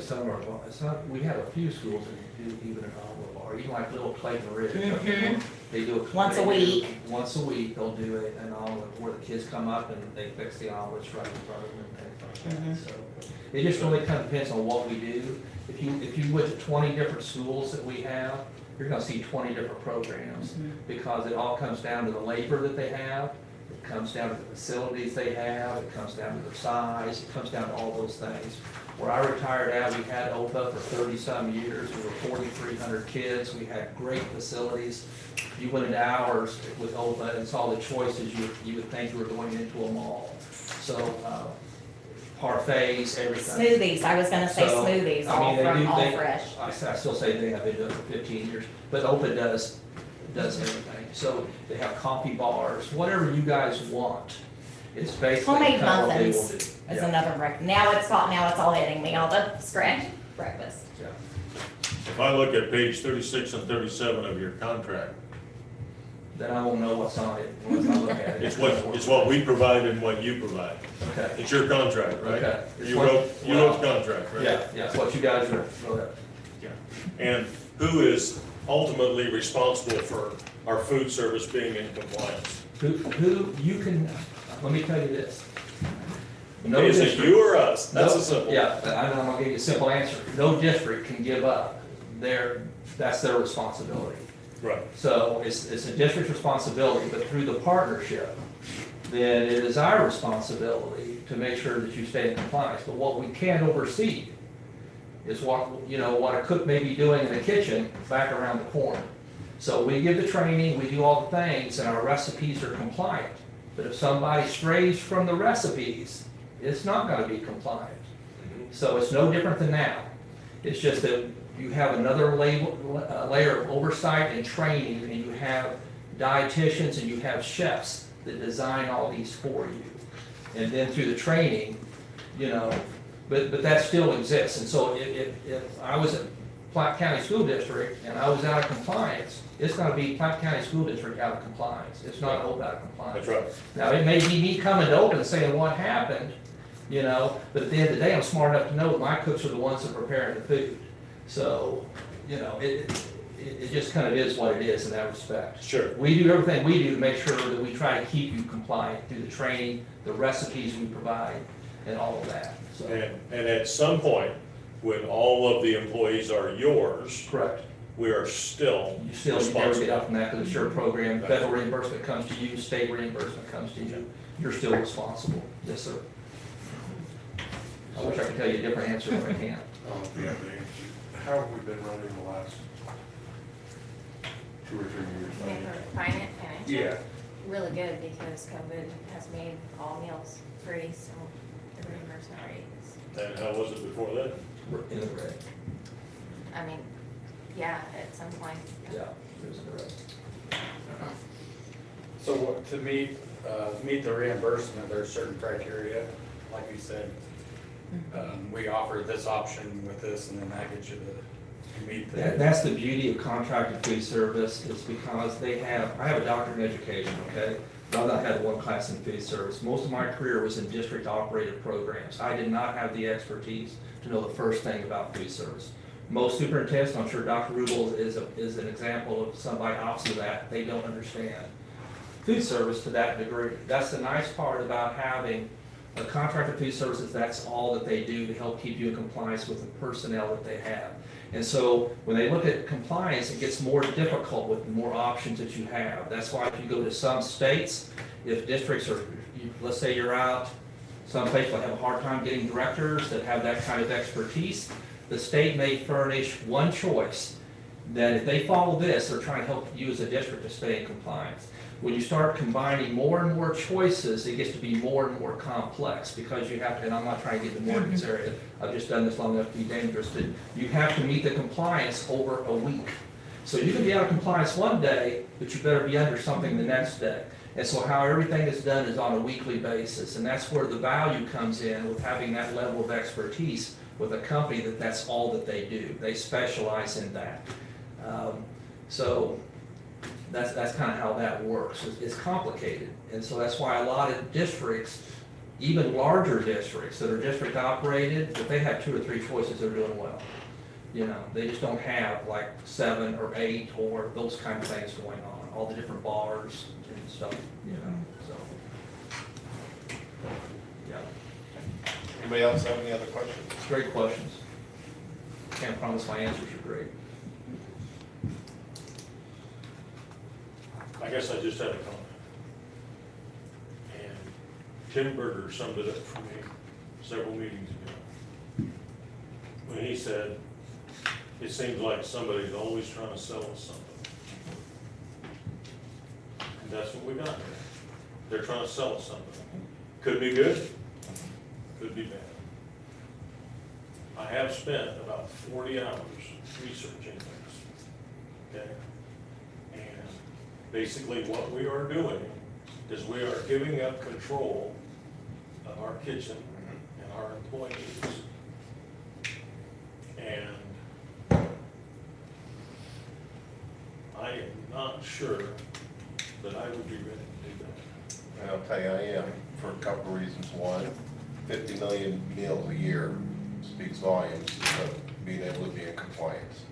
S8: we have a few schools that do even an olive bar, even like little Clayton Ridge.
S2: Mhm.
S8: They do.
S2: Once a week.
S8: Once a week, they'll do an omelet where the kids come up and they fix the omelets right in front of them and things like that. So it just really kind of depends on what we do. If you went to 20 different schools that we have, you're gonna see 20 different programs because it all comes down to the labor that they have. It comes down to the facilities they have, it comes down to their size, it comes down to all those things. Where I retired at, we had OPA for 30-some years, we were 4,300 kids, we had great facilities. You went into hours with OPA and saw the choices you would think you were going into a mall. So, parfaits, everything.
S2: Smoothies, I was gonna say
S8: So,
S2: smoothies,
S8: I mean,
S2: all
S8: they
S2: fresh.
S8: I still say they have been doing it for 15 years, but OPA does everything. So they have coffee bars, whatever you guys want. It's basically
S2: Homemade
S8: kind of what they will
S2: muffins
S8: do.
S2: is
S8: Yeah.
S2: another breakfast. Now it's all hitting me, all the scratch breakfast.
S8: Yeah.
S4: If I look at page 36 and 37 of your contract,
S8: Then I won't know what's on it once I look at it.
S4: it's what we provide and what you provide.
S8: Okay.
S4: It's your contract, right?
S8: Okay. It's
S4: You
S8: what-
S4: wrote the contract, right?
S8: Yeah, it's what you guys wrote.
S4: Yeah. And who is ultimately responsible for our food service being in compliance?
S8: Who, you can, let me tell you this. No
S4: Is it
S8: district-
S4: you or us? That's
S8: no-
S4: a simple.
S8: Yeah, I'm gonna give you a simple answer. No district can give up that's their responsibility.
S4: Right.
S8: So it's a district's responsibility, but through the partnership, then it is our responsibility to make sure that you stay in compliance. But what we can't oversee is what a cook may be doing in the kitchen back around the corner. So we give the training, we do all the things, and our recipes are compliant. But if somebody strays from the recipes, it's not gonna be compliant. So it's no different than that. It's just that you have another layer of oversight and training, and you have dietitians and you have chefs that design all these for you. And then through the training, but that still exists. And so if I was at Platte County School District and I was out of compliance, it's gonna be Platte County School District out of compliance. It's not OPA out of compliance.
S4: That's right.
S8: Now, it may be me coming to open and saying what happened, but at the end of the day, I'm smart enough to know that my cooks are the ones that are preparing the food. So, it just kind of is what it is in that respect.
S4: Sure.
S8: We do everything we do to make sure that we try to keep you compliant through the training, the recipes we provide, and all of that, so.
S4: And at some point, when all of the employees are yours,
S8: Correct.
S4: we are still
S8: You still never get
S4: responsible.
S8: out from that because the SURE program, federal reimbursement comes to you, state reimbursement comes to you. You're still responsible. Yes, sir. I wish I could tell you a different answer, but I can't.
S6: Yeah, how have we been running the last 2 or 3 years?
S10: Finance,
S6: Yeah,
S10: really good because COVID has made all meals free, so the reimbursement rate is,
S4: And how was it before that?
S8: We're in the red.
S10: I mean, yeah, at some point.
S8: Yeah, it was in the red.
S11: So to meet the reimbursement, there's certain criteria, like you said. We offer this option with this, and then that gets you to meet the.
S8: That's the beauty of contracted food service, is because I have a doctorate in education, okay? But I've not had one class in food service. Most of my career was in district operated programs. I did not have the expertise to know the first thing about food service. Most superintendents, I'm sure Dr. Rubel is an example of somebody opposite of that, they don't understand food service to that degree. That's the nice part about having a contracted food services, that's all that they do to help keep you in compliance with the personnel that they have. And so when they look at compliance, it gets more difficult with the more options that you have. That's why if you go to some states, if districts are, let's say you're out someplace will have a hard time getting directors that have that kind of expertise, the state may furnish one choice that if they follow this, they're trying to help you as a district to stay in compliance. When you start combining more and more choices, it gets to be more and more complex because you have to, and I'm not trying to get into more in this area, I've just done this long enough to be dangerous, but you have to meet the compliance over a week. So you can be out of compliance one day, but you better be under something the next day. And so how everything is done is on a weekly basis, and that's where the value comes in with having that level of expertise with a company that's all that they do. They specialize in that. So that's kind of how that works. It's complicated, and so that's why a lot of districts, even larger districts that are district operated, if they have 2 or 3 choices, they're doing well. You know, they just don't have like 7 or 8 or those kind of things going on, all the different bars and stuff, you know, so. Yeah,
S1: Anybody else have any other questions?
S8: great questions. Can't promise my answers are great.
S4: I guess I just had a comment. And Tim Berger summed it up for me several meetings ago. When he said, it seems like somebody's always trying to sell us something. And that's what we got here. They're trying to sell us something. Could be good, could be bad. I have spent about 40 hours researching this, okay? And basically what we are doing is we are giving up control of our kitchen and our employees. And I am not sure that I would be ready to do that.
S1: And I'll tell you, I am, for a couple of reasons. One, 50 million meals a year speaks volumes of being able to be in compliance.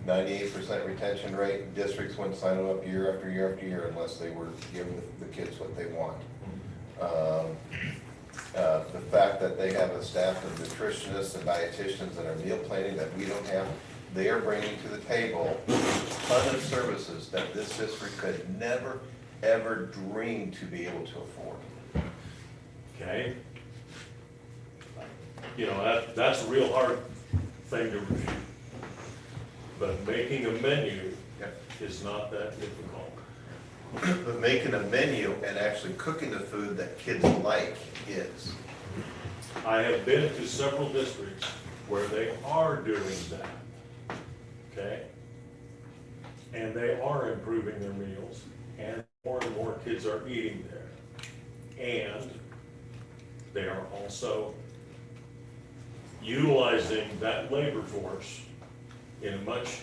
S1: 98% retention rate, districts wouldn't sign them up year after year after year unless they were giving the kids what they want. The fact that they have a staff of nutritionists and dietitians that are meal planning that we don't have, they are bringing to the table a ton of services that this district could never, ever dream to be able to afford.
S4: Okay? You know, that's a real hard thing to review. But making a menu is not that difficult.
S1: But making a menu and actually cooking the food that kids like is.
S4: I have been to several districts where they are doing that, okay? And they are improving their meals, and more kids are eating there. And they are also utilizing that labor force in a much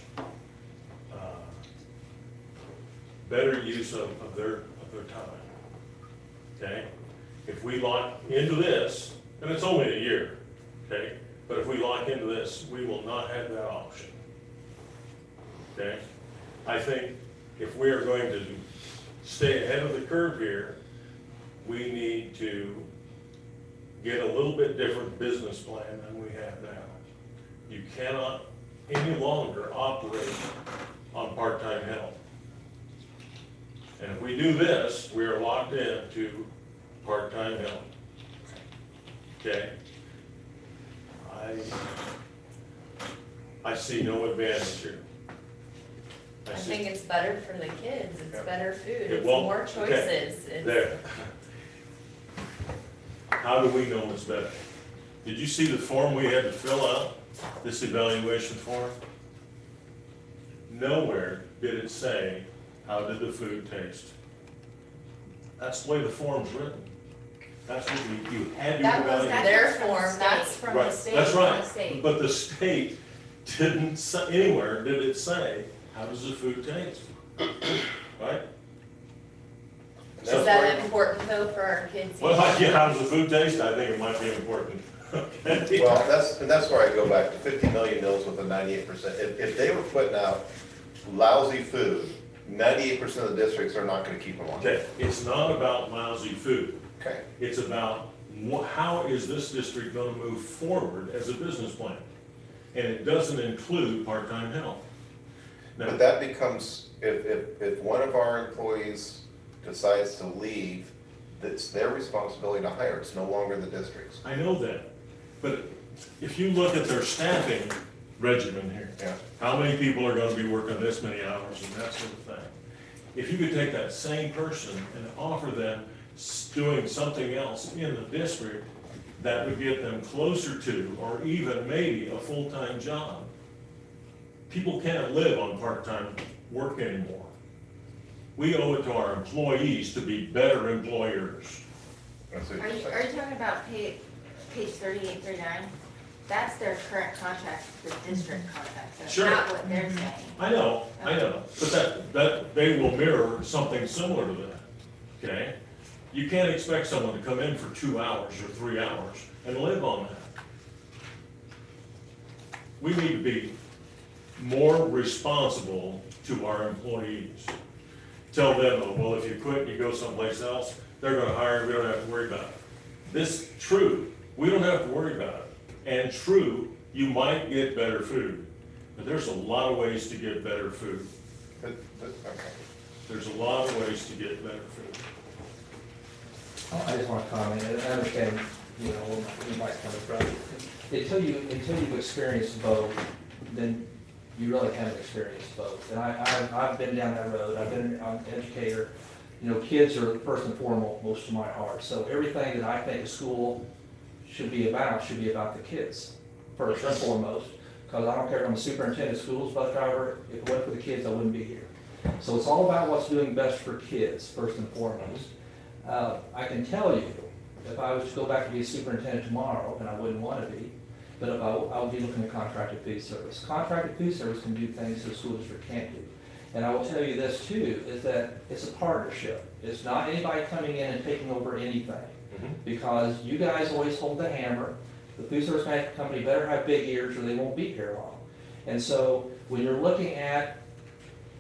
S4: better use of their time, okay? If we lock into this, and it's only a year, okay? But if we lock into this, we will not have that option, okay? I think if we are going to stay ahead of the curve here, we need to get a little bit different business plan than we have now. You cannot any longer operate on part-time help. And if we do this, we are locked into part-time help. Okay? I see no advantage here.
S10: I think it's better for the kids, it's better food, it's
S4: well,
S10: more
S4: okay,
S10: choices. It's-
S4: there. How do we know it's better? Did you see the form we had to fill out, this evaluation form? Nowhere did it say, how did the food taste? That's the way the form's written. That's what you had to
S10: That was
S4: evaluate.
S10: their form, that's from the
S4: Right,
S10: state.
S4: that's
S10: from
S4: right.
S10: the state.
S4: But the state didn't say, anywhere did it say, how does the food taste? Right?
S10: Is that important though for our kids?
S4: Well, yeah, how does the food taste? I think it might be important. Okay.
S1: Well, that's where I go back to 50 million meals with a 98%. If they were putting out lousy food, 98% of the districts are not gonna keep them on.
S4: Okay, it's not about lousy food.
S1: Okay.
S4: It's about how is this district gonna move forward as a business plan? And it doesn't include part-time help. Now,
S1: But that becomes, if one of our employees decides to leave, it's their responsibility to hire. It's no longer the district's.
S4: I know that, but if you look at their staffing regimen here,
S1: Yeah.
S4: how many people are gonna be working this many hours and that sort of thing? If you could take that same person and offer them doing something else in the district that would get them closer to, or even maybe a full-time job. People can't live on part-time work anymore. We owe it to our employees to be better employers.
S1: That's what
S10: Are
S1: you're
S10: you
S1: saying.
S10: talking about page 38, 39? That's their current contract, the district contract, that's
S4: Sure.
S10: not what they're saying.
S4: I know, but that, they will mirror something similar to that, okay? You can't expect someone to come in for 2 hours or 3 hours and live on that. We need to be more responsible to our employees. Tell them, oh, well, if you quit and you go someplace else, they're gonna hire you, we don't have to worry about it. This, true, we don't have to worry about it. And true, you might get better food, but there's a lot of ways to get better food.
S1: Okay.
S4: There's a lot of ways to get better food.
S8: I just want to comment, and I understand, you know, where you might come from. Until you've experienced both, then you really haven't experienced both. And I've been down that road, I'm an educator. You know, kids are first and foremost to my heart. So everything that I think a school should be about the kids, first and foremost. Because I don't care if I'm a superintendent, schools, bus driver, if it wasn't for the kids, I wouldn't be here. So it's all about what's doing best for kids, first and foremost. I can tell you, if I was to go back to be a superintendent tomorrow, and I wouldn't want to be, but if I would be looking at contracted food service. Contracted food service can do things that a school district can't do. And I will tell you this too, is that it's a partnership. It's not anybody coming in and taking over anything. Because you guys always hold the hammer. The food service management company better have big ears or they won't be here long. And so when you're looking at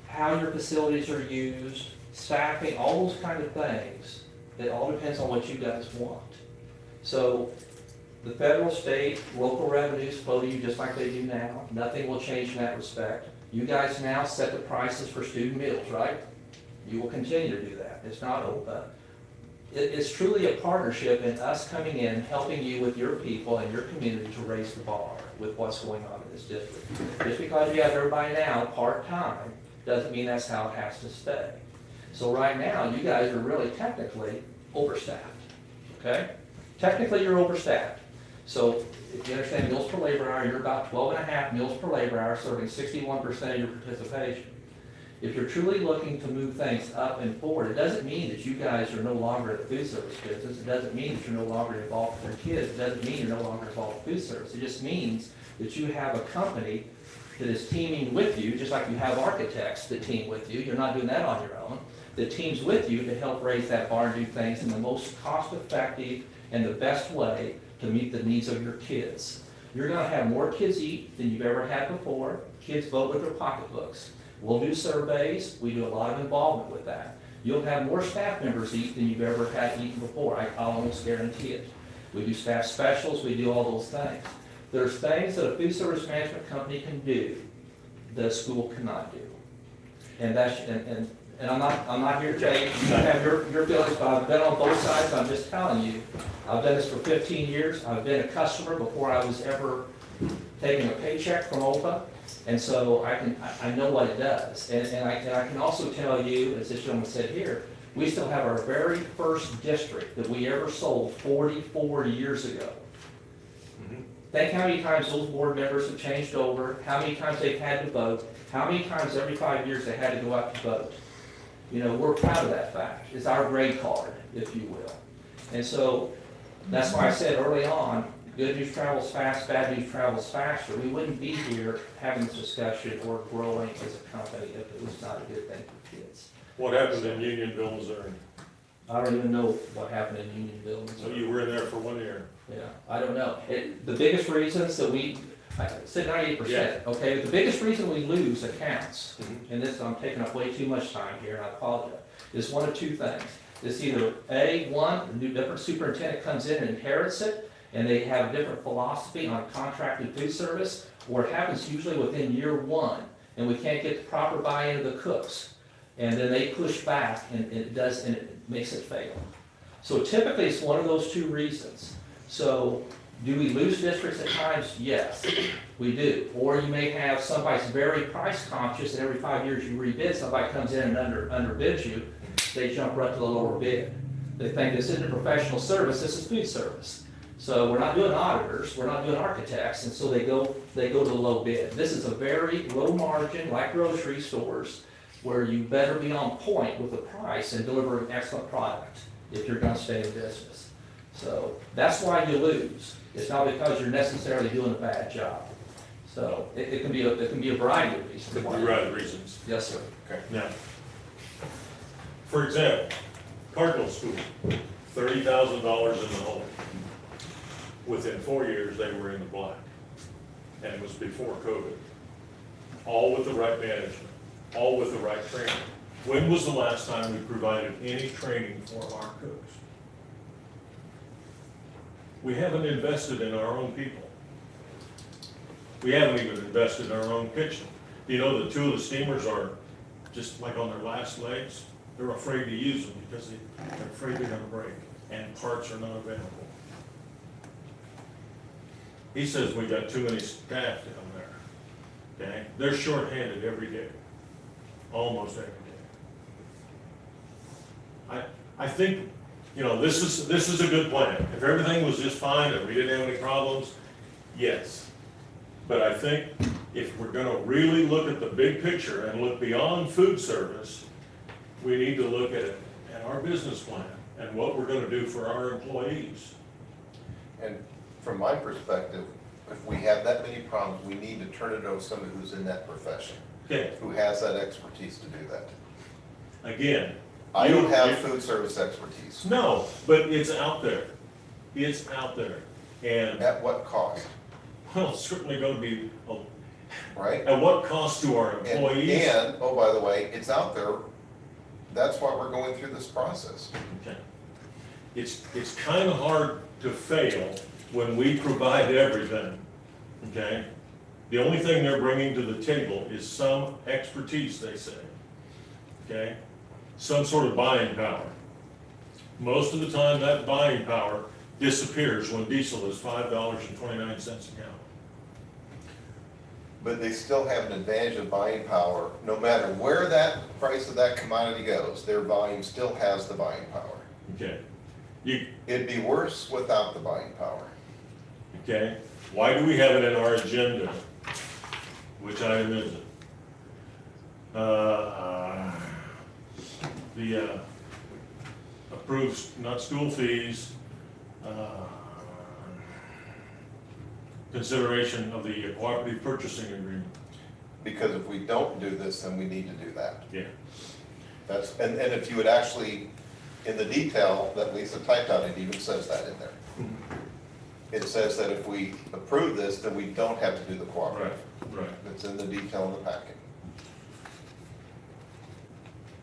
S8: how your facilities are used, staffing, all those kind of things, it all depends on what you guys want. So the federal, state, local revenues flow to you just like they do now. Nothing will change in that respect. You guys now set the prices for student meals, right? You will continue to do that. It's not open. It's truly a partnership in us coming in, helping you with your people and your community to raise the bar with what's going on in this district. Just because you have everybody now part-time doesn't mean that's how it has to stay. So right now, you guys are really technically overstaffed, okay? Technically, you're overstaffed. So if you understand meals per labor hour, you're about 12.5 meals per labor hour, serving 61% of your participation. If you're truly looking to move things up and forward, it doesn't mean that you guys are no longer in the food service business. It doesn't mean that you're no longer involved with your kids. It doesn't mean you're no longer involved with food service. It just means that you have a company that is teaming with you, just like you have architects that team with you. You're not doing that on your own. That teams with you to help raise that bar and do things in the most cost-effective and the best way to meet the needs of your kids. You're gonna have more kids eat than you've ever had before. Kids vote with their pocketbooks. We'll do surveys. We do a lot of involvement with that. You'll have more staff members eat than you've ever had eaten before. I'll almost guarantee it. We do staff specials. We do all those things. There's things that a food service management company can do that a school cannot do. And that's, and I'm not here to change, you have your feelings, but I've been on both sides. I'm just telling you, I've done this for 15 years. I've been a customer before I was ever taking a paycheck from OPA. And so I know what it does. And I can also tell you, as this gentleman said here, we still have our very first district that we ever sold 44 years ago. Think how many times those board members have changed over, how many times they've had to vote, how many times every 5 years they had to go out to vote. You know, we're proud of that fact. It's our grade card, if you will. And so that's why I said early on, good news travels fast, bad news travels faster. We wouldn't be here having this discussion or growing as a company if it was not a good thing for kids.
S4: What happened in Unionville, Missouri?
S8: I don't even know what happened in Unionville.
S4: So you were in there for 1 year.
S8: Yeah, I don't know. The biggest reasons that I said 98%,
S4: Yeah.
S8: okay, the biggest reason we lose accounts, and this, I'm taking up way too much time here, and I apologize, is one of two things. It's either a new different superintendent comes in and inherits it, and they have a different philosophy on contracted food service, or it happens usually within year one, and we can't get the proper buy-in of the cooks. And then they push back, and it makes it fail. So typically, it's one of those two reasons. So, do we lose districts at times? Yes, we do. Or you may have somebody's very price conscious, and every 5 years you rebid, somebody comes in and underbids you, they jump right to the lower bid. They think this isn't professional service, this is food service. So we're not doing auditors, we're not doing architects, and so they go to the low bid. This is a very low margin, like grocery stores, where you better be on point with the price and deliver an excellent product if you're gonna stay in business. So that's why you lose. It's not because you're necessarily doing a bad job. So it can be a variety of reasons.
S4: Could be
S8: why.
S4: right reasons.
S8: Yes, sir.
S4: Now, for example, Cardinal School, $30,000 in the hole. Within 4 years, they were in the black. And it was before COVID. All with the right management, all with the right training. When was the last time we provided any training for our cooks? We haven't invested in our own people. We haven't even invested in our own kitchen. You know, the 2 of the steamers are just like on their last legs. They're afraid to use them because they're afraid they're gonna break and parts are not available. He says we got too many staff down there, okay? They're shorthanded every day, almost every day. I think, you know, this is a good plan. If everything was just fine and we didn't have any problems, yes. But I think if we're gonna really look at the big picture and look beyond food service, we need to look at our business plan and what we're gonna do for our employees.
S1: And from my perspective, if we have that many problems, we need to turn it over to somebody who's in that profession,
S4: Okay,
S1: who has that expertise to do that.
S4: again.
S1: I don't
S4: you-
S1: have food service expertise.
S4: No, but it's out there. It's out there. And,
S1: At what cost,
S4: well, it's certainly gonna be,
S1: right?
S4: at what cost to our
S1: And,
S4: employees?
S1: oh, by the way, it's out there. That's why we're going through this process.
S4: Okay. It's kind of hard to fail when we provide everything, okay? The only thing they're bringing to the table is some expertise, they say, okay? Some sort of buying power. Most of the time, that buying power disappears when diesel is $5.29 a gallon.
S1: But they still have an advantage of buying power, no matter where that price of that commodity goes, their volume still has the buying power.
S4: Okay?
S1: It'd be worse without the buying power.
S4: Okay, why do we have it in our agenda? Which item is it? The approves, not school fees, consideration of the cooperative purchasing agreement.
S1: Because if we don't do this, then we need to do that.
S4: Yeah,
S1: That's, and if you would actually, in the detail that Lisa typed out, it even says that in there. It says that if we approve this, then we don't have to do the cooperative.
S4: right.
S1: It's in the detail in the packet.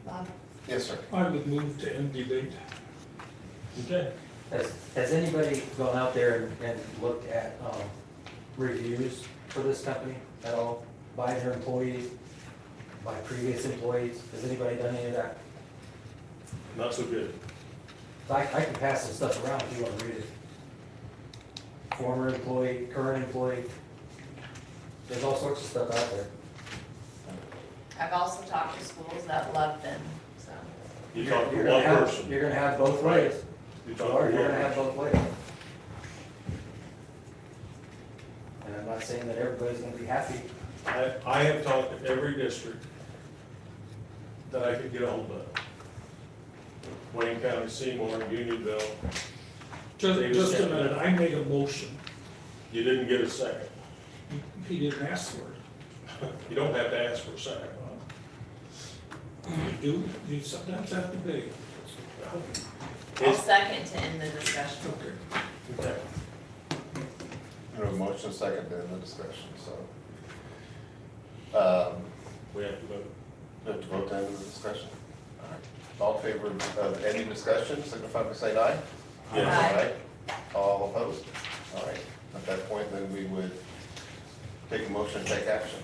S2: Bob?
S1: Yes, sir.
S3: I would move to end debate.
S4: Okay,
S9: Has anybody gone out there and looked at, reviews for this company at all? By their employees, by previous employees? Has anybody done any of that?
S4: not so good.
S9: I can pass some stuff around if you want to read it. Former employee, current employee. There's all sorts of stuff out there.
S10: I've also talked to schools that love them, so.
S4: You talk to
S9: You're
S4: one
S9: gonna have-
S4: person.
S9: You're gonna have both ways.
S4: You talk
S9: Or
S4: to
S9: you're
S4: one
S9: gonna have
S4: person.
S9: both ways. And I'm not saying that everybody's gonna be happy.
S4: I have talked to every district that I could get a hold of. Wayne County, Seymour, Unionville.
S3: Just a minute, I made a motion.
S4: You didn't get a second.
S3: He didn't ask for it.
S4: You don't have to ask for a second.
S3: You do, you sometimes have to beg.
S10: I'll second to end the discussion.
S3: Okay.
S4: Okay.
S1: We have a motion second in the discussion, so.
S4: We have to vote.
S1: We have to vote to end the discussion. All right. All in favor of any discussion, signify by saying aye.
S10: Aye.
S1: All opposed? All right. At that point, then we would take a motion to take action.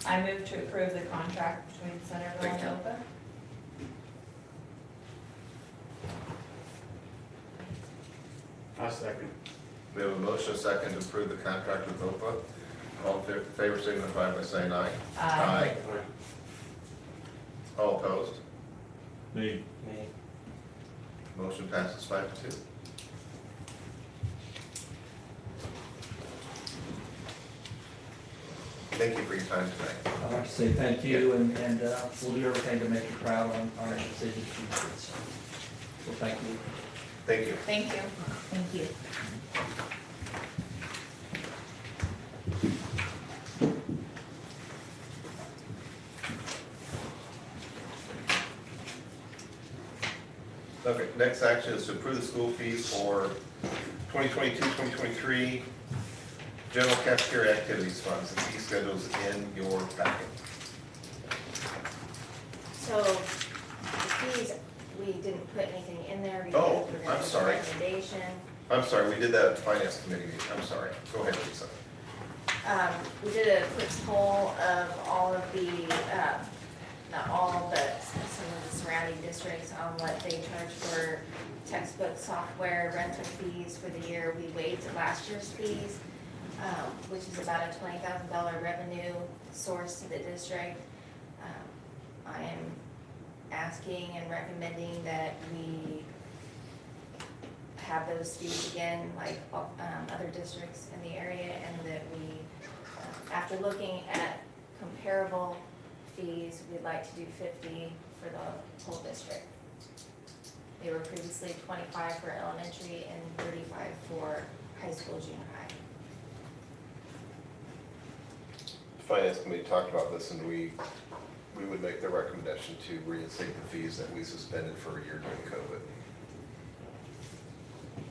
S10: I move to approve the contract between Centerville and OPA.
S11: I second.
S1: We have a motion second to approve the contract with OPA. All in favor, signify by saying aye.
S10: Aye.
S1: All opposed?
S4: Me.
S9: Me.
S1: Motion passes 5-2. thank you for your time tonight.
S8: I'd like to say thank you, and we'll do everything to make you proud on the decisions you made. So thank you.
S1: Thank you.
S10: Thank you.
S2: Thank you.
S1: Okay, next action is to approve the school fees for 2022-2023 general cafeteria activities funds. The fee schedule is in your packet.
S10: So the fees, we didn't put anything in there. because
S1: Oh,
S10: we're gonna
S1: I'm
S10: make a
S1: sorry.
S10: Recommendation.
S1: I'm sorry, we did that at the finance committee meeting. I'm sorry. Go ahead, Lisa.
S10: We did a quick poll of all of the, not all, but some of the surrounding districts on what they charge for textbook, software, rental fees for the year. We waived last year's fees, which is about a $20,000 revenue source to the district. I am asking and recommending that we have those fees again, like other districts in the area, and that we, after looking at comparable fees, we'd like to do 50 for the whole district. They were previously 25 for elementary and 35 for high school, junior high.
S1: The finance committee talked about this, and we would make the recommendation to reinstate the fees that we suspended for a year during COVID.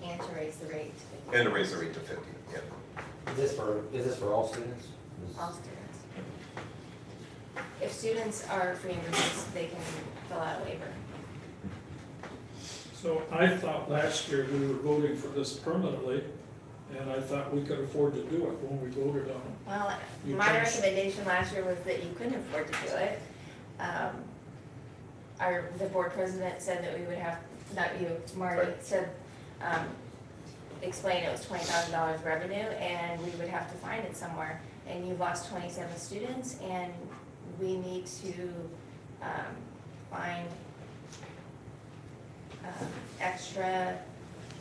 S10: And to raise the rate to
S1: And to raise the rate to 50, yeah.
S9: Is this for all students?
S10: all students. If students are free and reduced, they can fill out a waiver.
S3: So I thought last year we were voting for this permanently, and I thought we could afford to do it when we voted on it.
S10: Well,
S3: You
S10: my
S3: can-
S10: recommendation last year was that you couldn't afford to do it. The board president said that we would have, not you, Marty,
S1: Right.
S10: said, explain it was $20,000 revenue, and we would have to find it somewhere. And you've lost 27 students, and we need to, find, extra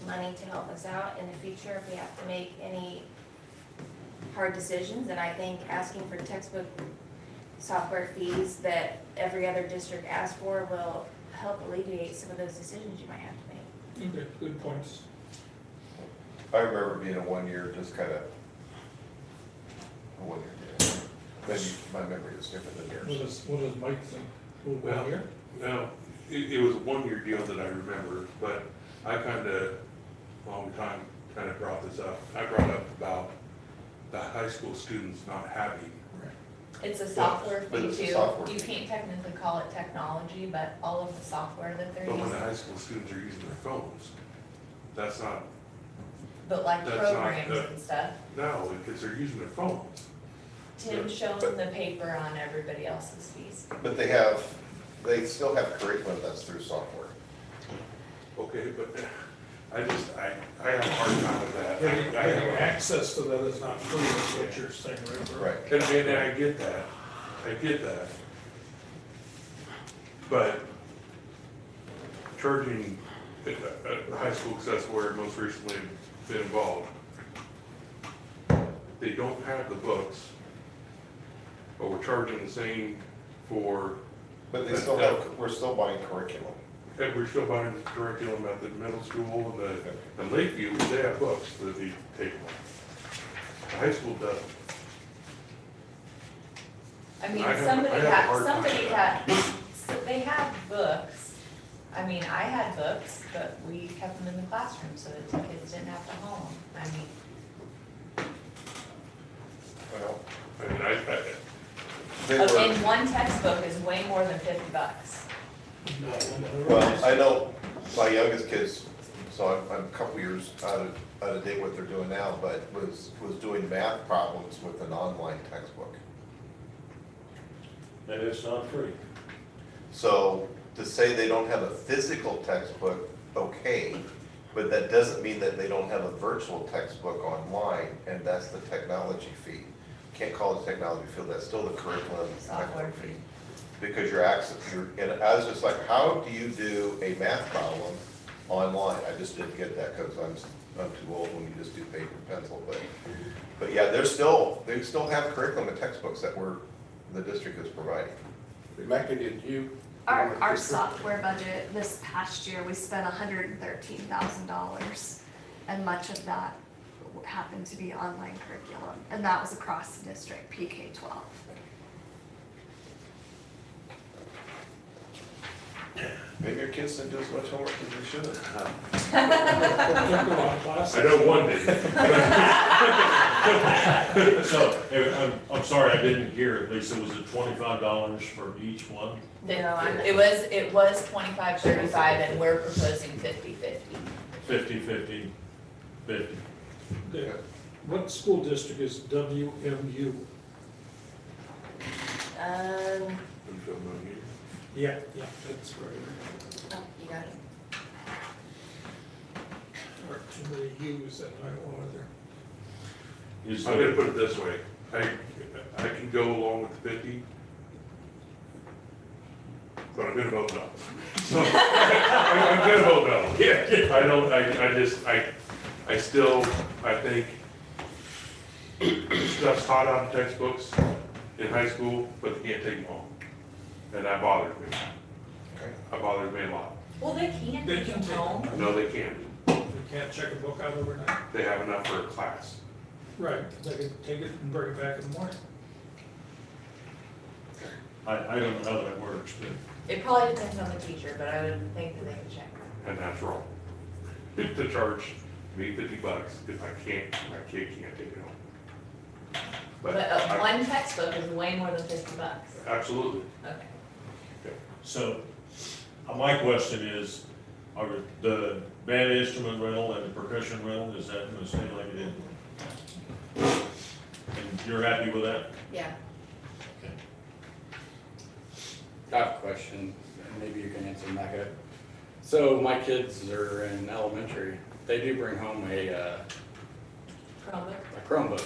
S10: money to help us out in the future if we have to make any hard decisions. And I think asking for textbook software fees that every other district asks for will help alleviate some of those decisions you might have to make.
S3: Okay, good points.
S1: I remember being a 1 year, just kind of, a 1 year deal. Maybe my memory is different than yours.
S3: What does Mike think? One
S6: Well,
S3: year?
S6: No, it was a 1 year deal that I remember, but I kind of, long time, kind of brought this up. I brought up about the high school students not having,
S12: It's a software
S1: But
S12: fee
S1: it's a
S12: too.
S1: software
S12: You
S1: fee.
S12: can't technically call it technology, but all of the software that they're
S6: but when the
S12: using,
S6: high school students are using their phones, that's not,
S12: but like
S6: that's not
S12: programs
S6: the-
S12: and stuff.
S6: no, because they're using their phones.
S12: Tim's shown the paper on everybody else's fees.
S1: But they still have curriculum that's through software.
S6: Okay, but I have a hard time with that. I have a-
S3: Access to that is not free, is what you're saying, right?
S1: Right.
S6: And I get that. But charging a high school, 'cause that's where most recently been involved, they don't have the books, but we're charging the same for,
S1: But we're still buying curriculum.
S6: and we're still buying the curriculum at the middle school and Lakeview, they have books that they take. The high school doesn't.
S12: I mean,
S6: I have
S12: somebody
S6: a
S12: had,
S6: hard time with that.
S12: so they have books. I mean, I had books, but we kept them in the classroom so that the kids didn't have to haul them. I mean,
S1: Well,
S6: I mean,
S1: they were,
S12: and one textbook is way more than $50.
S1: well, I know my youngest kids, so I'm a couple years out of date what they're doing now, but was doing math problems with an online textbook.
S4: And it's not free.
S1: So to say they don't have a physical textbook, okay, but that doesn't mean that they don't have a virtual textbook online, and that's the technology fee. Can't call it technology fee, that's still the curriculum
S12: Software
S1: fee. Because and I was just like, how do you do a math problem online? I just didn't get that, because I'm too old when you just do paper and pencil, but But yeah, they still have curriculum and textbooks that the district is providing.
S7: Rebecca, did you?
S10: Our software budget this past year, we spent $113,000, and much of that happened to be online curriculum, and that was across the district, PK-12.
S1: Maybe your kids didn't do as much homework as they should have.
S3: Don't go on classes.
S6: I know one did.
S4: So, I'm sorry, I didn't hear, Lisa, was it $25 for each one?
S12: It was 25, 35, and we're proposing 50/50.
S4: 50/50, 50.
S3: Okay. What school district is WMU? Yeah, that's right.
S10: Oh, you got it.
S3: There are too many U's that I don't want there.
S4: Is
S6: I'm gonna
S4: there,
S6: put it this way, I can go along with the 50, but I'm gonna vote no. I'm gonna vote no, yeah, I think stuff's taught out of textbooks in high school, but they can't take them home. And that bothers me. That bothers me a lot.
S12: Well, they can
S3: They
S12: take
S3: can
S12: them
S3: take
S12: home.
S6: No, they can't.
S3: You can't check a book out overnight.
S6: They have enough for a class.
S3: Right, they can take it and bring it back in the morning.
S4: I don't know how that works, but
S12: It probably depends on the teacher, but I would think that they can check.
S6: And that's wrong. To charge me $50 if my kid can't take it home.
S12: But one textbook is way more than $50.
S6: Absolutely.
S12: Okay.
S4: so, my question is, are the band instrument rental and the percussion rental, is that gonna stay like it is? And you're happy with that?
S10: Yeah.
S11: I have a question, and maybe you can answer Mecca. So my kids are in elementary, they do bring home a
S12: Chromebook?
S11: Chromebook.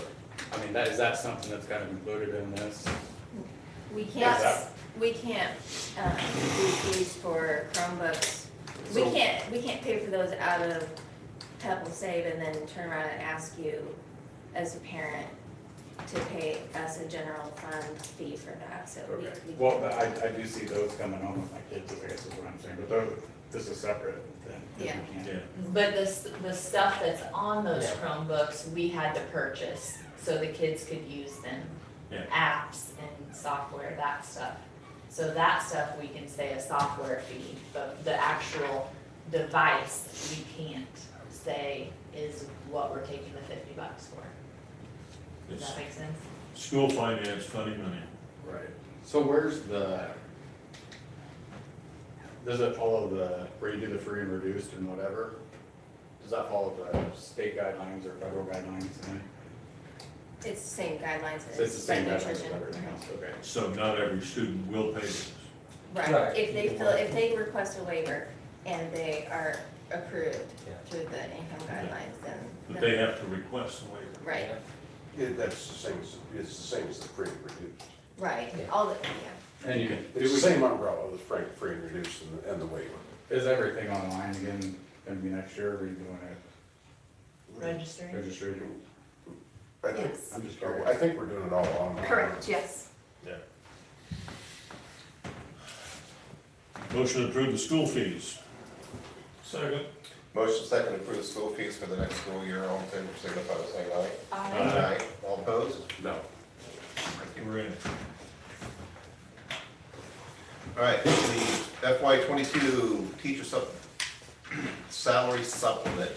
S11: I mean, is that something that's kind of included in this?
S10: We
S11: Yes.
S10: can't do fees for Chromebooks. We
S11: So-
S10: can't pay for those out of Pebble Save and then turn around and ask you as a parent to pay us a general fund fee for that, so we.
S11: Okay, well, I do see those coming home with my kids, I guess is what I'm saying, but this is separate then. 'cause we
S10: Yeah.
S11: can't-
S4: Yeah.
S12: But the stuff that's on those
S9: Yeah.
S12: Chromebooks, we had to purchase, so the kids could use them.
S4: Yeah.
S12: Apps and software, that stuff. So that stuff, we can say a software fee, but the actual device, we can't say is what we're taking the $50 for. Does
S4: It's
S12: that make sense?
S4: school finance, funny money.
S11: Right, so where's does it follow where you do the free and reduced and whatever? Does that follow the state guidelines or federal guidelines?
S10: It's the same guidelines
S11: So it's the
S10: as
S11: same
S10: red
S11: guidelines as
S10: nutrition.
S11: everything else, okay.
S4: So not every student will pay this.
S10: Right,
S9: Right.
S10: if they request a waiver and they are approved
S9: Yeah.
S10: through the income guidelines, then.
S4: But they have to request a waiver.
S10: Right,
S7: That's the same, it's the same as the free and reduced.
S10: right,
S9: Yeah.
S10: all the, yeah.
S11: And
S7: It's the same umbrella, the free and reduced and the waiver.
S11: is everything online again, gonna be next year, or are you doing it
S12: Registering?
S11: registration?
S7: I think,
S10: Yes.
S11: I'm just curious.
S7: I think we're doing it all online.
S10: Correct, yes.
S4: Yeah. Motion to approve the school fees.
S3: Second,
S1: Motion second to approve the school fees for the next school year. All in favor, signify by saying aye.
S4: Aye.
S1: All opposed?
S6: No.
S4: We're in.
S1: All right, the FY 22 teacher salary supplement.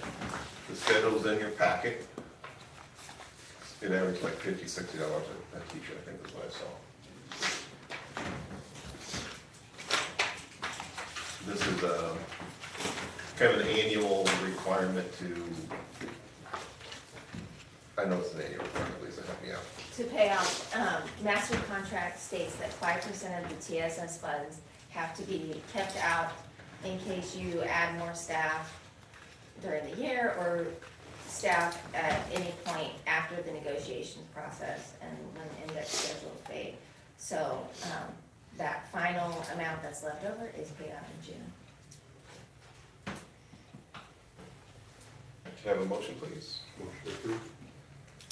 S1: The schedule's in your packet. It averages like $50, $60 a teacher, I think is what I saw. This is kind of an annual requirement to, I know it's an annual requirement, Lisa, help me out.
S10: To pay out, master contract states that 5% of the TSS funds have to be kept out in case you add more staff during the year or staff at any point after the negotiations process and when the index schedule is paid. So, that final amount that's left over is paid out in June.
S1: Should I have a motion, please?
S6: Motion approved.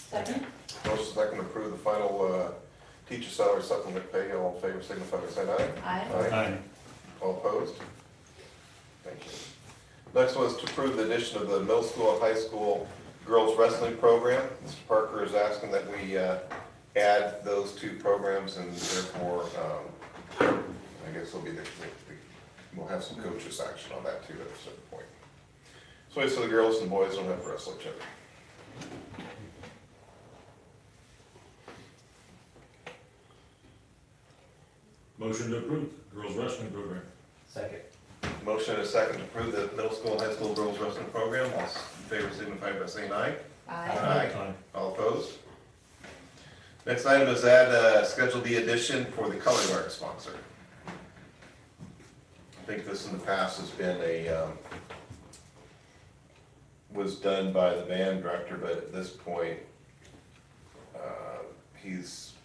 S5: Second?
S1: Motion second to approve the final teacher salary supplement pay. All in favor, signify by saying aye.
S5: Aye.
S1: All opposed? Thank you. Next one is to approve the addition of the middle school and high school girls wrestling program. Mr. Parker is asking that we add those two programs, and therefore, I guess we'll have some coaches action on that too at a certain point. So the girls and boys don't have to wrestle each other.
S4: Motion to approve girls wrestling program.
S9: Second.
S1: Motion and a second to approve the middle school and high school girls wrestling program. All in favor signify by saying aye.
S5: Aye.
S1: All opposed? Next item is add a Schedule D addition for the color guard sponsor. I think this in the past has been was done by the band director, but at this point,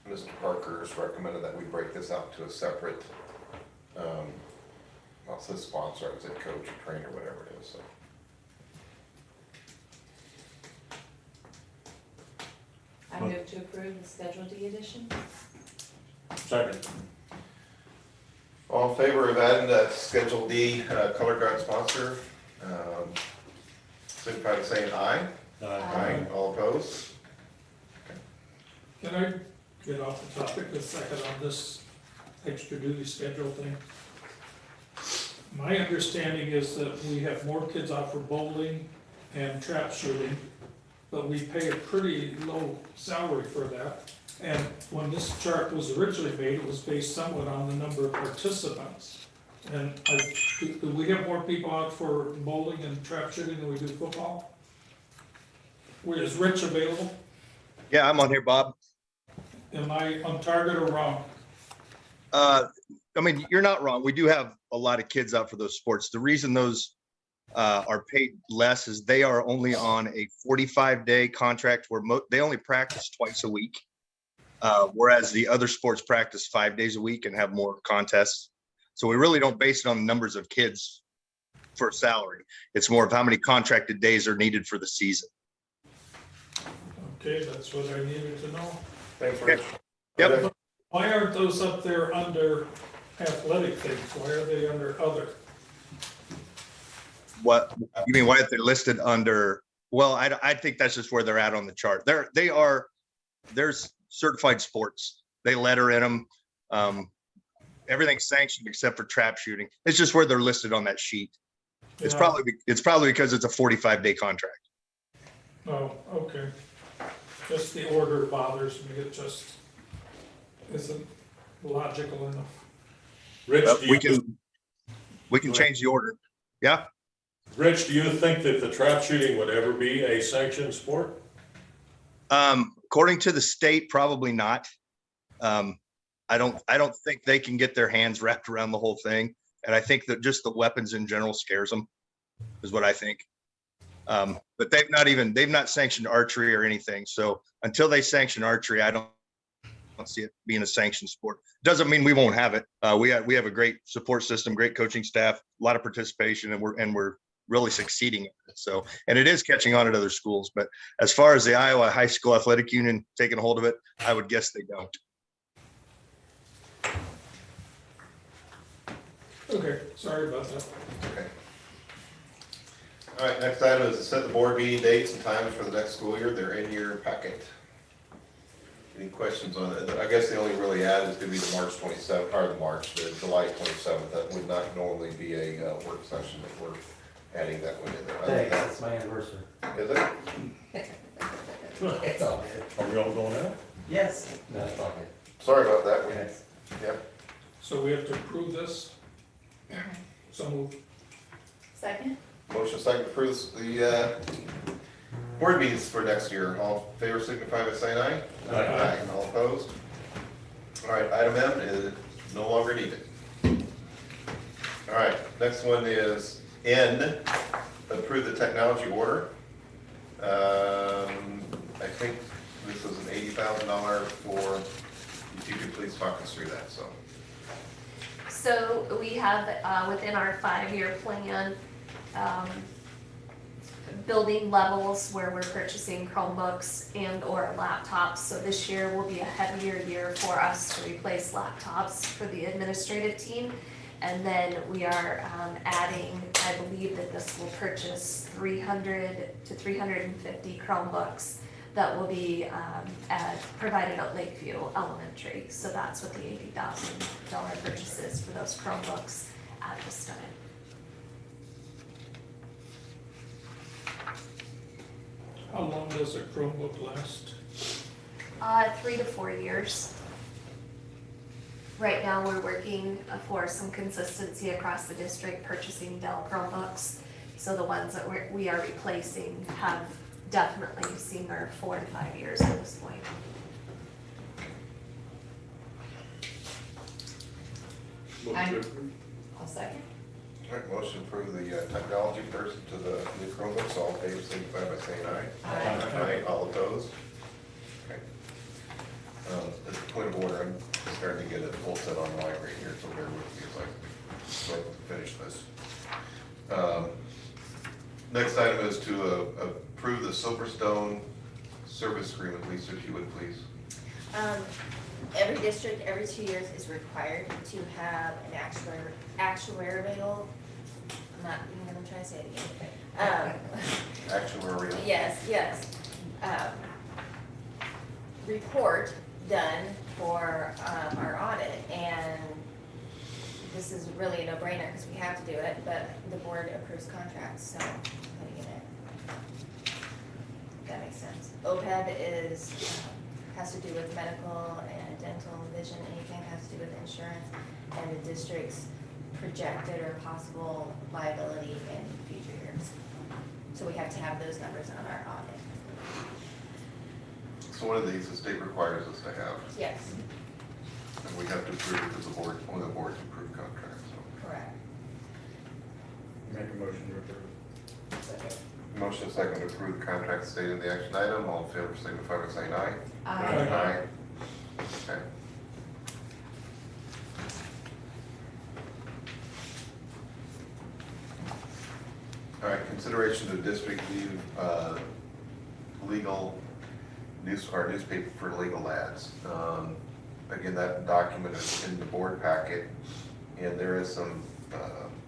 S1: Mr. Parker's recommended that we break this out to a separate, well, it says sponsor, I would say coach or trainer, whatever it is, so.
S12: I move to approve the Schedule D edition.
S4: Second.
S1: All in favor of adding that Schedule D color guard sponsor, signify by saying aye.
S12: Aye.
S1: All opposed?
S3: Can I get off the topic a second on this extra duty schedule thing? My understanding is that we have more kids out for bowling and trap shooting, but we pay a pretty low salary for that. And when this chart was originally made, it was based somewhat on the number of participants. And do we have more people out for bowling and trap shooting than we do football? Is Rich available?
S13: Yeah, I'm on here, Bob.
S3: Am I on target or wrong?
S13: I mean, you're not wrong. We do have a lot of kids out for those sports. The reason those are paid less is they are only on a 45-day contract where they only practice twice a week, whereas the other sports practice 5 days a week and have more contests. So we really don't base it on the numbers of kids for salary. It's more of how many contracted days are needed for the season.
S3: Okay, that's what I needed to know.
S1: Thanks, Rich.
S13: Yep.
S3: Why aren't those up there under athletic things? Why are they under other?
S13: What you mean? Why are they listed under? Well, I think that's just where they're at on the chart. There's certified sports. They letter in them. Everything's sanctioned except for trap shooting. It's just where they're listed on that sheet. It's
S3: Yeah.
S13: probably because it's a 45-day contract.
S3: Oh, okay. Just the order bothers me. It just isn't logical enough.
S4: Rich,
S13: But
S4: do you,
S13: we can change the order. Yeah.
S4: Rich, do you think that the trap shooting would ever be a sanctioned sport?
S13: According to the state, probably not. I don't think they can get their hands wrapped around the whole thing. And I think that just the weapons in general scares them, is what I think. But they've not sanctioned archery or anything. So until they sanction archery, I don't see it being a sanctioned sport. Doesn't mean we won't have it. We have a great support system, great coaching staff, a lot of participation, and we're really succeeding at it. So, and it is catching on at other schools. But as far as the Iowa High School Athletic Union taking a hold of it, I would guess they don't.
S3: Okay, sorry about that.
S1: Okay. All right, next item is to set the board meeting dates and times for the next school year. They're in your packet. Any questions on it? I guess the only really add is gonna be the March 27th, or the July 27th. That would not normally be a work session, that we're adding that one in there.
S9: Thanks, it's my anniversary.
S1: Is it?
S9: It's all good.
S4: Are we all going out?
S9: Yes. No, it's all good.
S1: Sorry about that.
S9: Yes.
S1: Yep.
S3: So we have to approve this? So moved.
S5: Second?
S1: Motion second to approve the board meetings for next year. All in favor signify by saying aye.
S4: Aye.
S1: All opposed? All right, item M is no longer needed. All right, next one is N, approve the technology order. I think this was an $80,000 for, if you could please talk us through that, so.
S14: So we have, within our 5-year plan, building levels where we're purchasing Chromebooks and or laptops. So this year will be a heavier year for us to replace laptops for the administrative team. And then we are adding, I believe that this will purchase 300 to 350 Chromebooks that will be provided at Lakeview Elementary. So that's what the $80,000 purchase is for those Chromebooks at this time.
S3: How long does a Chromebook last?
S14: 3 to 4 years. Right now, we're working for some consistency across the district, purchasing Dell Chromebooks. So the ones that we are replacing have definitely seen their 4 to 5 years at this point.
S12: I'll second.
S1: All right, motion to approve the technology person to the new Chromebooks. All in favor, signify by saying aye.
S12: Aye.
S1: All opposed? Okay. As a point of order, I'm starting to get a full set online right here, so bear with me as I go to finish this. Next item is to approve the Silverstone service agreement. Lisa, if you would please.
S10: Every district, every 2 years is required to have an actuarial, I'm trying to say it again.
S1: Actuarial.
S10: Yes. Report done for our audit, and this is really a no-brainer because we have to do it, but the board approves contracts, so I'm putting it in. If that makes sense. OPEB is, has to do with medical and dental, vision, anything has to do with insurance, and the district's projected or possible liability in future years. So we have to have those numbers on our audit.
S1: So one of these the state requires us to have,
S10: Yes,
S1: and we have to approve it as a board, only the board to approve contracts. So.
S10: correct.
S11: Make a motion to approve.
S10: Second.
S1: Motion is second to approve the contract stated in the action item. All in favor, signify by saying aye.
S12: Aye.
S1: Okay. All right, consideration to district view, legal our newspaper for legal ads. Again, that document is in the board packet, and there is some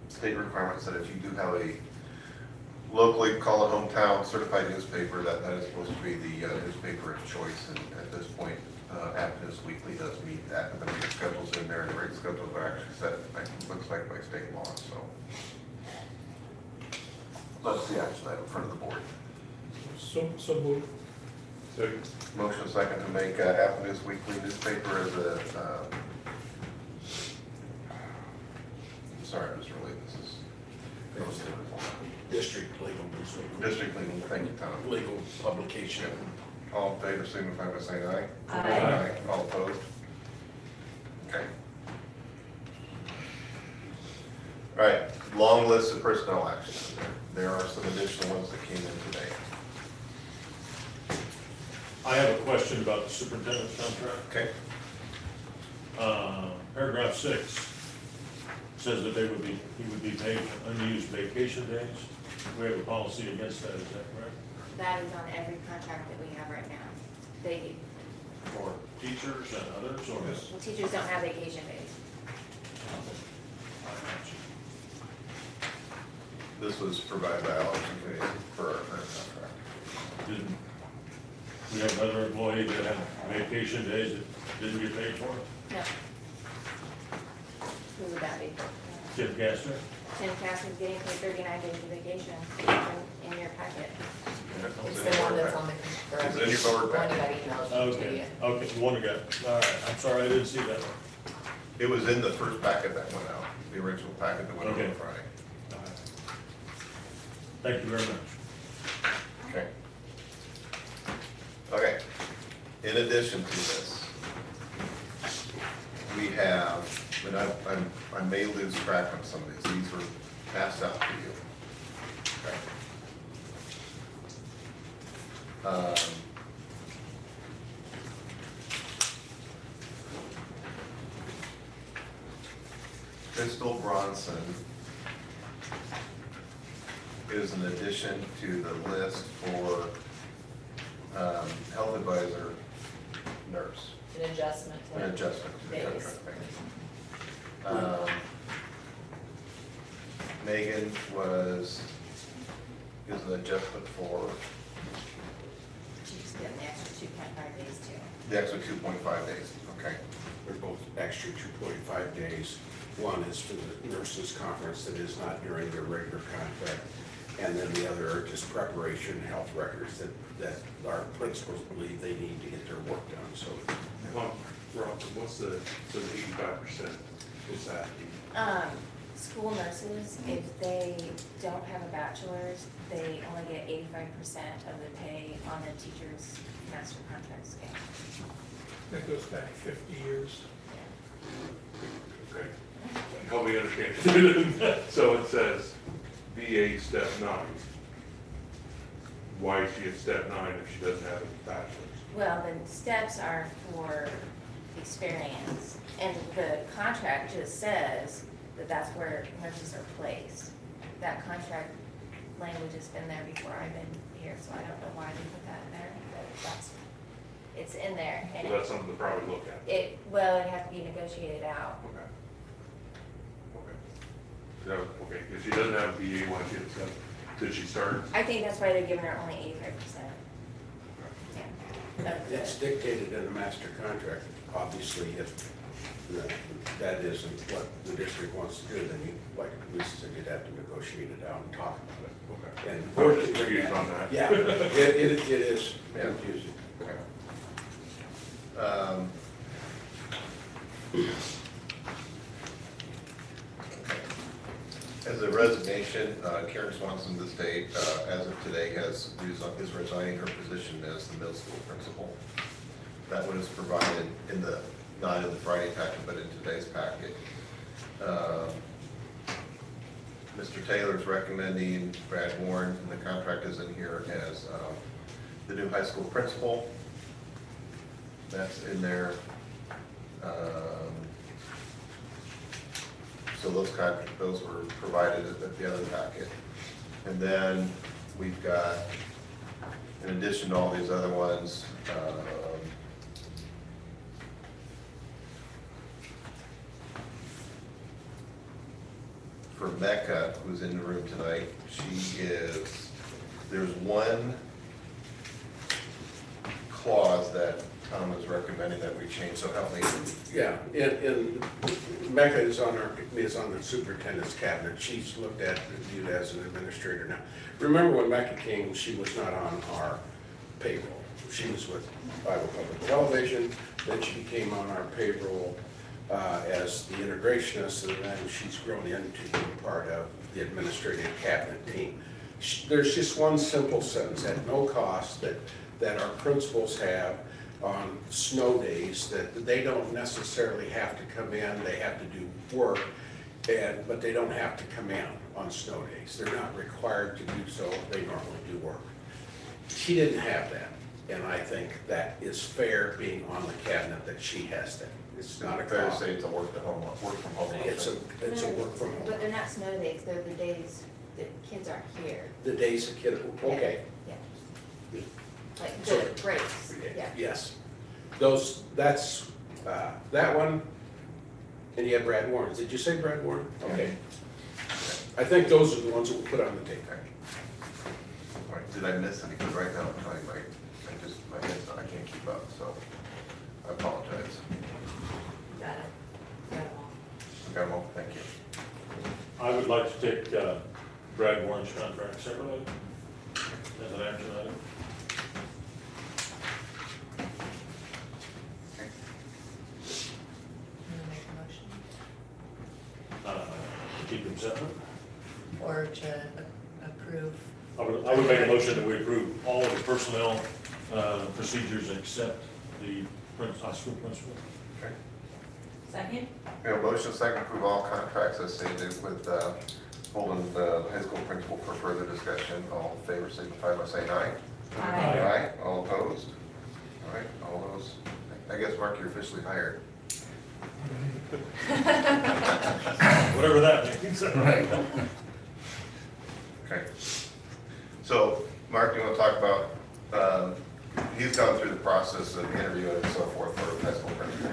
S1: state requirements that if you do have a locally, call it hometown certified newspaper, that is supposed to be the newspaper of choice, and at this point, Adventist Weekly does meet that, and the rate schedule's in there, and the rate schedules are actually set, looks like by state law, so. That's the action item in front of the board.
S3: So moved.
S1: Motion second to make Adventist Weekly newspaper as a, sorry, Mr. Lee, this is.
S7: District legal newspaper.
S1: District legal, thank you, Tom.
S7: Legal publication.
S1: All in favor, signify by saying aye.
S12: Aye.
S1: All opposed? Okay. All right, long list of personnel actions. There are some additional ones that came in today.
S4: I have a question about the superintendent's contract.
S1: Okay.
S4: Paragraph 6 says that he would be paid for unused vacation days. We have a policy against that, is that correct?
S10: That is on every contract that we have right now. They,
S4: For teachers and others, or?
S10: well, teachers don't have vacation days.
S1: This was provided by election committee for our current contract.
S4: Didn't, we have another employee that had vacation days that didn't get paid for?
S10: No. Who would that be?
S4: Jim Castor?
S10: Tim Cass is getting paid 39 days of vacation in your packet.
S12: It's the one that's on the.
S1: It's in your board
S12: One
S1: packet.
S12: that emailed to
S4: Okay,
S12: you.
S4: okay, the one that got, all right, I'm sorry, I didn't see that one.
S1: It was in the first packet that went out, the original packet that went out on
S4: Okay.
S1: Friday.
S4: All right. Thank you very much.
S1: Okay. Okay, in addition to this, we have, and I may lose track of some of these were passed out to you. Okay. Crystal Bronson is an addition to the list for health advisor nurse,
S12: An adjustment to.
S1: an adjustment to the
S12: Days.
S1: contract payment. Megan is an adjustment for
S10: She's getting the extra 2.5 days too.
S1: the extra 2.5 days, okay.
S7: They're both extra 2.5 days. One is for the nurses conference that is not during their regular contract. And then the other are just preparation health records that our principals believe they need to get their work done, so.
S6: Rob, what's the 85%? What's that?
S10: School nurses, if they don't have a bachelor's, they only get 85% of the pay on the teacher's master contract scale.
S3: That goes back 50 years.
S6: Okay. Help me understand. So it says VA step 9. Why is she at step 9 if she doesn't have a bachelor's?
S10: Well, the steps are for experience, and the contract just says that that's where nurses are placed. That contract language has been there before I've been here, so I don't know why they put that in there, but it's in there. And
S6: So that's something to probably look at.
S10: it has to be negotiated out.
S6: Okay. Okay. So, okay, if she doesn't have a BA, why she have, did she start?
S10: I think that's why they're giving her only 85%. Yeah.
S7: It's dictated in the master contract. Obviously, if that isn't what the district wants to do, then you, like Lisa said, you'd have to negotiate it out and talk about it.
S6: Okay.
S7: And
S6: I was just confused on that.
S7: Yeah, it is
S1: Yeah.
S7: confusing.
S1: Okay. As a resignation, Karen Swanson, the state, as of today, is resigning her position as the middle school principal. That one is provided not in the Friday packet, but in today's packet. Mr. Taylor's recommending Brad Warren, and the contract is in here as the new high school principal. That's in there. So those were provided at the other packet. And then we've got, in addition to all these other ones, for Mecca, who's in the room tonight, there's one clause that Tom is recommending that we change, so help me.
S7: Yeah, in Mecca is on the superintendent's cabinet. She's looked at, reviewed as an administrator now. Remember when Mecca came, she was not on our payroll. She was with Iowa Public Television, then she became on our payroll as the integrationist, and then she's grown into being part of the administrative cabinet team. There's just one simple sentence at no cost that our principals have on snow days, that they don't necessarily have to come in, they have to do work, but they don't have to come in on snow days. They're not required to do so, they normally do work. She didn't have that, and I think that is fair being on the cabinet that she has that. It's not a
S1: Fair to
S7: cost.
S1: say it's a work from home
S7: It's a work from home.
S10: But they're not snow days, they're the days that kids aren't here.
S7: The days a kid, okay.
S10: Yeah. Like
S7: So-
S10: the breaks, yeah.
S7: Yes. That's, that one, and you have Brad Warren. Did you say Brad Warren? Okay. I think those are the ones that we'll put on the tape.
S1: All right, did I miss any? Because right now I'm trying, my head's not, I can't keep up, so I apologize.
S12: Got it. Got it all.
S1: Okay, well, thank you.
S4: I would like to take Brad Warren's contract separately as an action item.
S12: You wanna make a motion?
S4: To keep them separate.
S12: Or to approve?
S4: I would make a motion that we approve all of the personnel procedures except the high school principal.
S1: Okay.
S12: Second?
S1: We have a motion second to approve all contracts as stated with holding the high school principal for further discussion. All in favor signify by saying aye.
S12: Aye.
S1: Aye. All opposed? All right, all those, I guess, Mark, you're officially hired.
S4: Whatever that means.
S1: Okay. So, Mark, you want to talk about, he's gone through the process of interviewing and so forth for high school principal.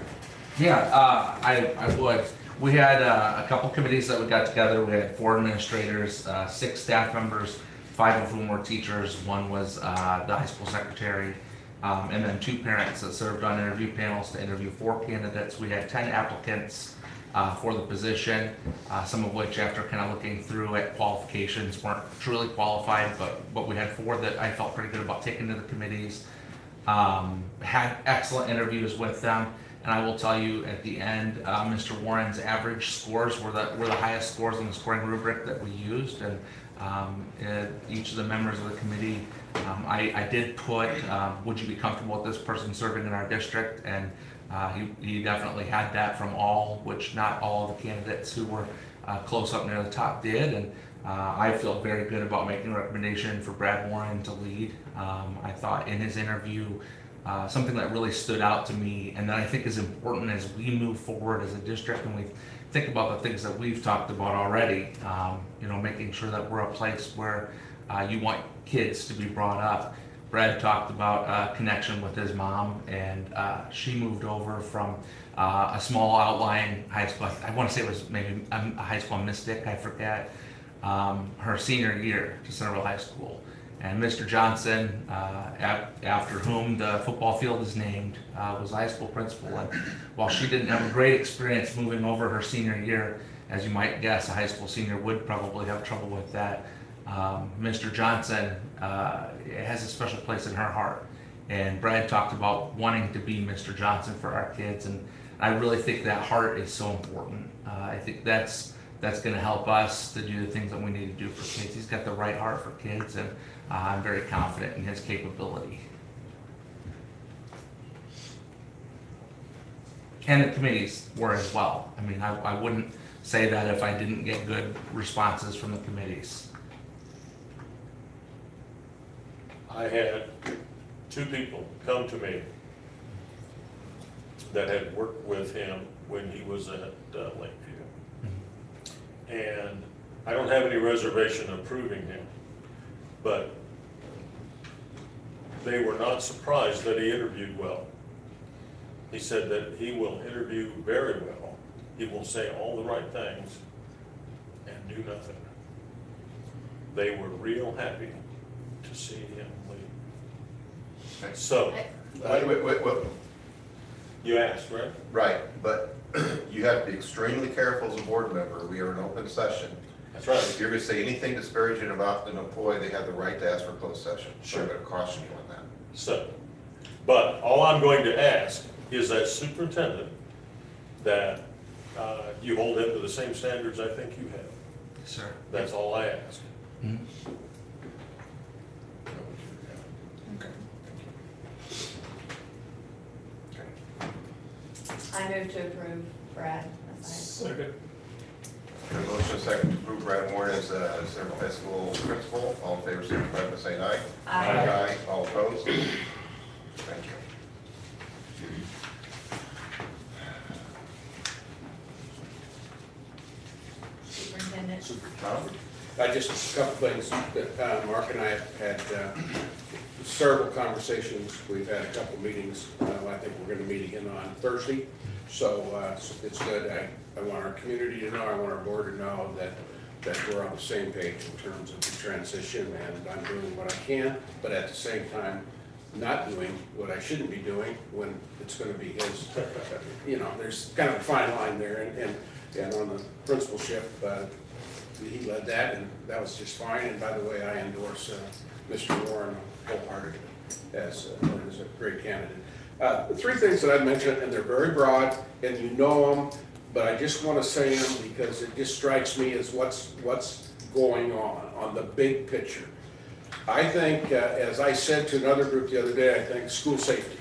S15: Yeah, I would. We had a couple committees that we got together. We had 4 administrators, 6 staff members, 5 of whom were teachers. 1 was the high school secretary, and then 2 parents that served on interview panels to interview 4 candidates. We had 10 applicants for the position, some of which, after kind of looking through at qualifications, weren't truly qualified, but we had 4 that I felt pretty good about taking to the committees. Had excellent interviews with them. And I will tell you, at the end, Mr. Warren's average scores were the highest scores in the scoring rubric that we used. And each of the members of the committee, I did put, would you be comfortable with this person serving in our district? And he definitely had that from all, which not all of the candidates who were close up near the top did. And I feel very good about making a recommendation for Brad Warren to lead. I thought in his interview, something that really stood out to me and that I think is important as we move forward as a district and we think about the things that we've talked about already, making sure that we're a place where you want kids to be brought up. Brad talked about a connection with his mom, and she moved over from a small outlying high school. I want to say it was maybe a high school in Mystic, I forget, her senior year to Centerville High School. And Mr. Johnson, after whom the football field is named, was high school principal. And while she didn't have a great experience moving over her senior year, as you might guess, a high school senior would probably have trouble with that. Mr. Johnson has a special place in her heart. And Brad talked about wanting to be Mr. Johnson for our kids. And I really think that heart is so important. I think that's going to help us to do the things that we need to do for kids. He's got the right heart for kids, and I'm very confident in his capability. And the committees were as well. I mean, I wouldn't say that if I didn't get good responses from the committees.
S4: I had 2 people come to me that had worked with him when he was at Lakeview. And I don't have any reservation approving him, but they were not surprised that he interviewed well. He said that he will interview very well. He will say all the right things and do nothing. They were real happy to see him leave. So,
S1: Wait.
S4: you asked, right?
S1: Right, but you have to be extremely careful as a board member. We are in open session.
S4: That's right.
S1: If you're going to say anything disparaging about an employee, they have the right to ask for closed session.
S4: Sure.
S1: I'm going to caution you on that.
S4: So, but all I'm going to ask is that superintendent that you hold him to the same standards I think you have.
S15: Sir.
S4: That's all I ask.
S15: Mm-hmm.
S12: I move to approve Brad.
S3: Second.
S1: A motion second to approve Brad Warren as Centerville High School principal. All in favor, signify by saying aye.
S12: Aye.
S1: All opposed? Thank you.
S12: Superintendent.
S1: Tom?
S7: Just a couple things that Mark and I have had several conversations. We've had a couple meetings. I think we're going to meet again on Thursday. So it's good. I want our community to know, I want our board to know that we're on the same page in terms of the transition, and I'm doing what I can, but at the same time, not doing what I shouldn't be doing when it's going to be his. There's kind of a fine line there, and on the principalship, he led that, and that was just fine. And by the way, I endorse Mr. Warren wholeheartedly as a great candidate. The 3 things that I mentioned, and they're very broad, and you know them, but I just want to say them because it just strikes me as what's going on the big picture. I think, as I said to another group the other day, I think school safety.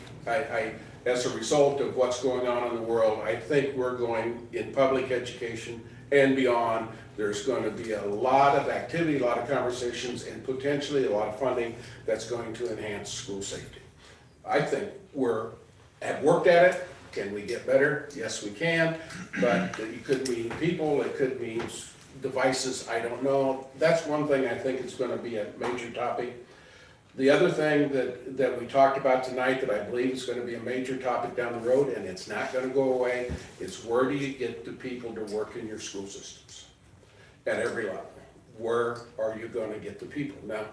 S7: As a result of what's going on in the world, I think we're going in public education and beyond. There's going to be a lot of activity, a lot of conversations, and potentially a lot of funding that's going to enhance school safety. I think have worked at it. Can we get better? Yes, we can. But it could mean people, it could mean devices, I don't know. That's one thing I think is gonna be a major topic. The other thing that we talked about tonight that I believe is gonna be a major topic down the road, and it's not gonna go away, is where do you get the people to work in your school systems? At every level. Where are you gonna get the people? Now,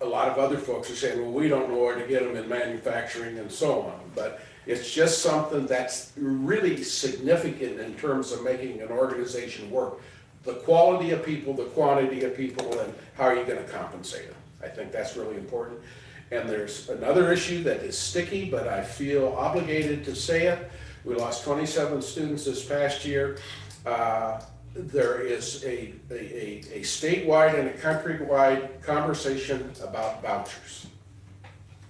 S7: a lot of other folks are saying, well, we don't know where to get them in manufacturing and so on, but it's just something that's really significant in terms of making an organization work. The quality of people, the quantity of people, and how are you gonna compensate them? I think that's really important. And there's another issue that is sticky, but I feel obligated to say it. We lost 27 students this past year. There is a statewide and a countrywide conversation about vouchers.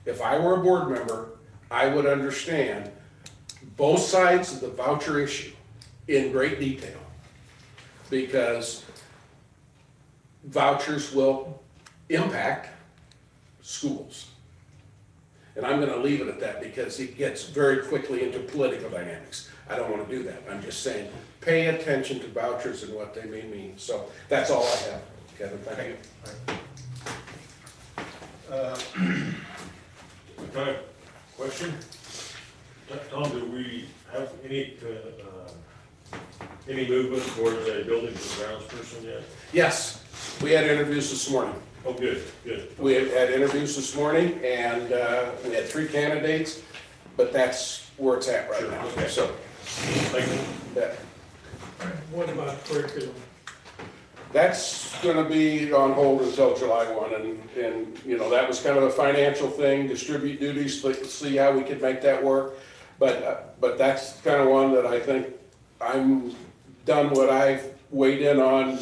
S7: If I were a board member, I would understand both sides of the voucher issue in great detail, because vouchers will impact schools. And I'm gonna leave it at that because it gets very quickly into political dynamics. I don't wanna do that. I'm just saying, pay attention to vouchers and what they may mean. So that's all I have, Kevin, thank you.
S4: Okay, question? Tom, do we have any movement towards a buildings and grounds person yet?
S7: Yes, we had interviews this morning.
S4: Oh, good, good.
S7: We had interviews this morning, and we had 3 candidates, but that's where it's at right
S4: Sure,
S7: now.
S4: okay.
S7: So,
S4: Thank you.
S7: that,
S3: What about curriculum?
S7: that's gonna be on hold until July 1, and, you know, that was kind of a financial thing, distribute duties, see how we could make that work. But that's kind of one that I think I'm done what I've weighed in on.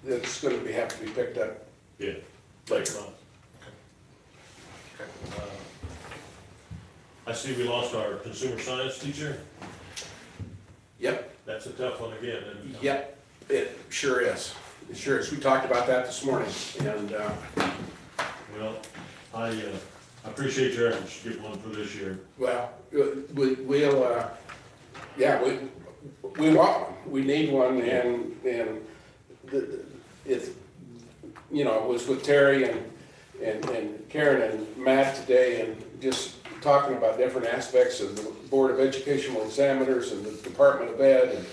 S7: It's gonna have to be picked up.
S4: Yeah, later on. I see we lost our consumer science teacher.
S7: Yep,
S4: That's a tough one again, isn't it?
S7: yep, it sure is. It sure is. We talked about that this morning, and,
S4: Well, I appreciate your efforts to get one for this year.
S7: well, we'll, yeah, we want one. We need one, and it's, you know, I was with Terry and Karen and Matt today, and just talking about different aspects of the Board of Educational Examiners and the Department of Ed, and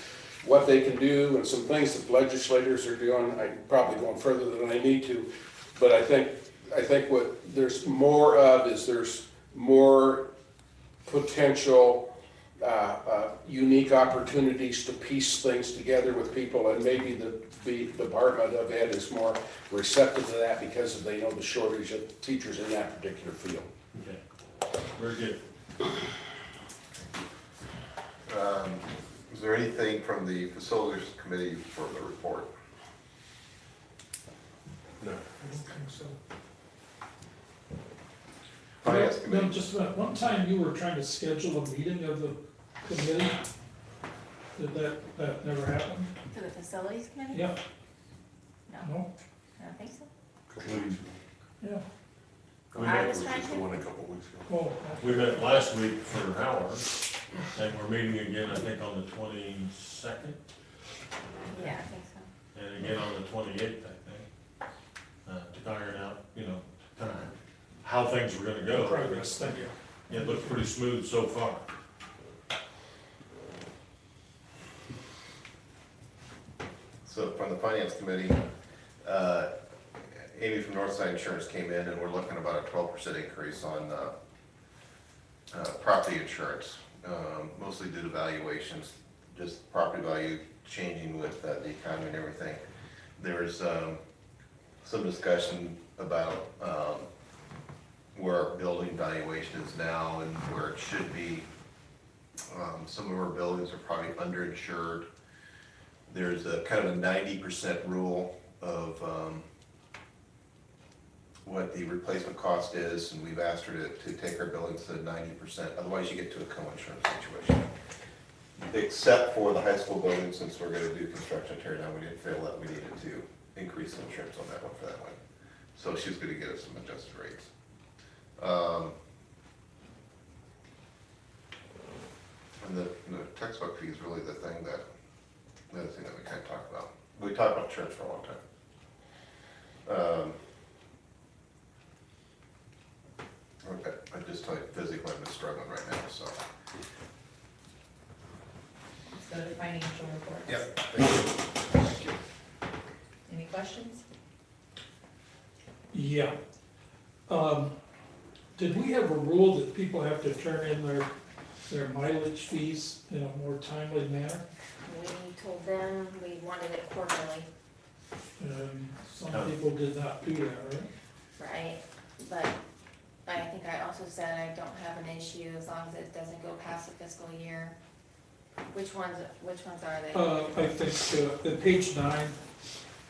S7: what they can do, and some things that legislators are doing. I'm probably going further than I need to, but I think what there's more of is there's more potential unique opportunities to piece things together with people, and maybe the Department of Ed is more receptive to that because they know the shortage of teachers in that particular field.
S4: Okay, very good.
S1: Is there anything from the facilities committee for the report?
S7: No.
S3: I don't think so.
S1: Finance
S3: No,
S1: committee?
S3: just about, one time you were trying to schedule a meeting of the committee. Did that never happen?
S10: For the facilities committee?
S3: Yeah,
S10: No,
S3: no,
S10: I don't think so.
S6: Couple weeks ago.
S3: yeah.
S6: We
S10: I
S6: met
S10: was
S6: with
S10: trying
S6: just
S10: to.
S6: one a couple weeks ago.
S3: Oh,
S4: We met last week for an hour, and we're meeting again, I think, on the 22nd,
S10: Yeah, I think so.
S4: and again on the 28th, I think, to iron out, you know, kind of how things were gonna go.
S3: progress, thank you.
S4: It looks pretty smooth so far.
S1: So from the finance committee, Amy from Northside Insurance came in, and we're looking about a 12% increase on property insurance, mostly due to valuations, just property value changing with the economy and everything. There's some discussion about where our building valuation is now and where it should be. Some of our buildings are probably underinsured. There's a kind of a 90% rule of what the replacement cost is, and we've asked her to take our buildings to 90%, otherwise you get to a co-insurance situation. Except for the high school building, since we're gonna do construction tear down, we didn't feel that we needed to increase the insurance on that one for that one. So she was gonna get us some adjusted rates. And the textbook fee is really the other thing that we kind of talked about. We talked about church for a long time. Okay, I just tell you, physically, I'm just struggling right now, so.
S12: Let's go to financial reports.
S1: Yep.
S12: Any questions?
S3: Yeah. Did we have a rule that people have to turn in their mileage fees in a more timely manner?
S10: We told them we wanted it quarterly,
S3: And some people did not do that, right?
S10: right? But I think I also said I don't have an issue as long as it doesn't go past the fiscal year. Which ones are they?
S3: I think, at page 9,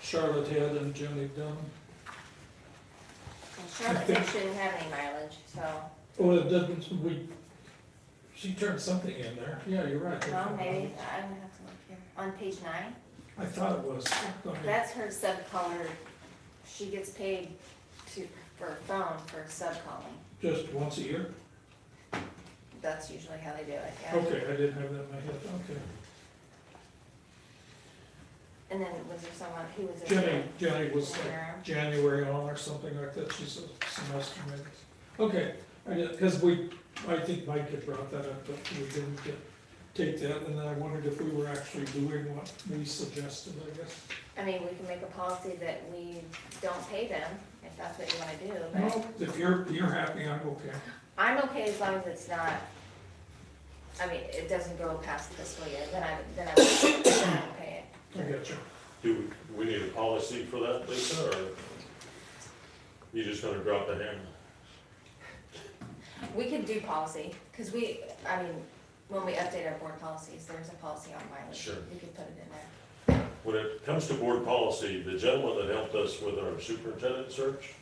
S3: Charlotte Head and Jenny Dunn.
S10: Well, Charlotte Head shouldn't have any mileage, so,
S3: Well, it doesn't, she turned something in there. Yeah, you're right.
S10: well, maybe, I'm gonna have to look here. On page 9,
S3: I thought it was. Go ahead.
S10: that's her sub-color. She gets paid for phone for sub-calling.
S3: Just once a year?
S10: That's usually how they do it, yeah.
S3: Okay, I didn't have that in my head, okay.
S10: And then was there someone, who was it?
S3: Jenny was
S10: Interim.
S3: like January on or something like that, she's a semester maybe. Okay, because I think Mike had brought that up, but we didn't take that, and then I wondered if we were actually doing what we suggested, I guess.
S10: I mean, we can make a policy that we don't pay them, if that's what you wanna do, but
S3: Well, if you're happy, I'm okay.
S10: I'm okay as long as it's not, I mean, it doesn't go past the fiscal year, then I won't pay it.
S3: I got you.
S4: Do we need a policy for that, Lisa, or you just gonna drop the hammer?
S10: We could do policy, cause I mean, when we update our board policies, there's a policy on mileage.
S4: Sure.
S10: We could put it in there.
S4: When it comes to board policy, the gentleman that helped us with our superintendent search,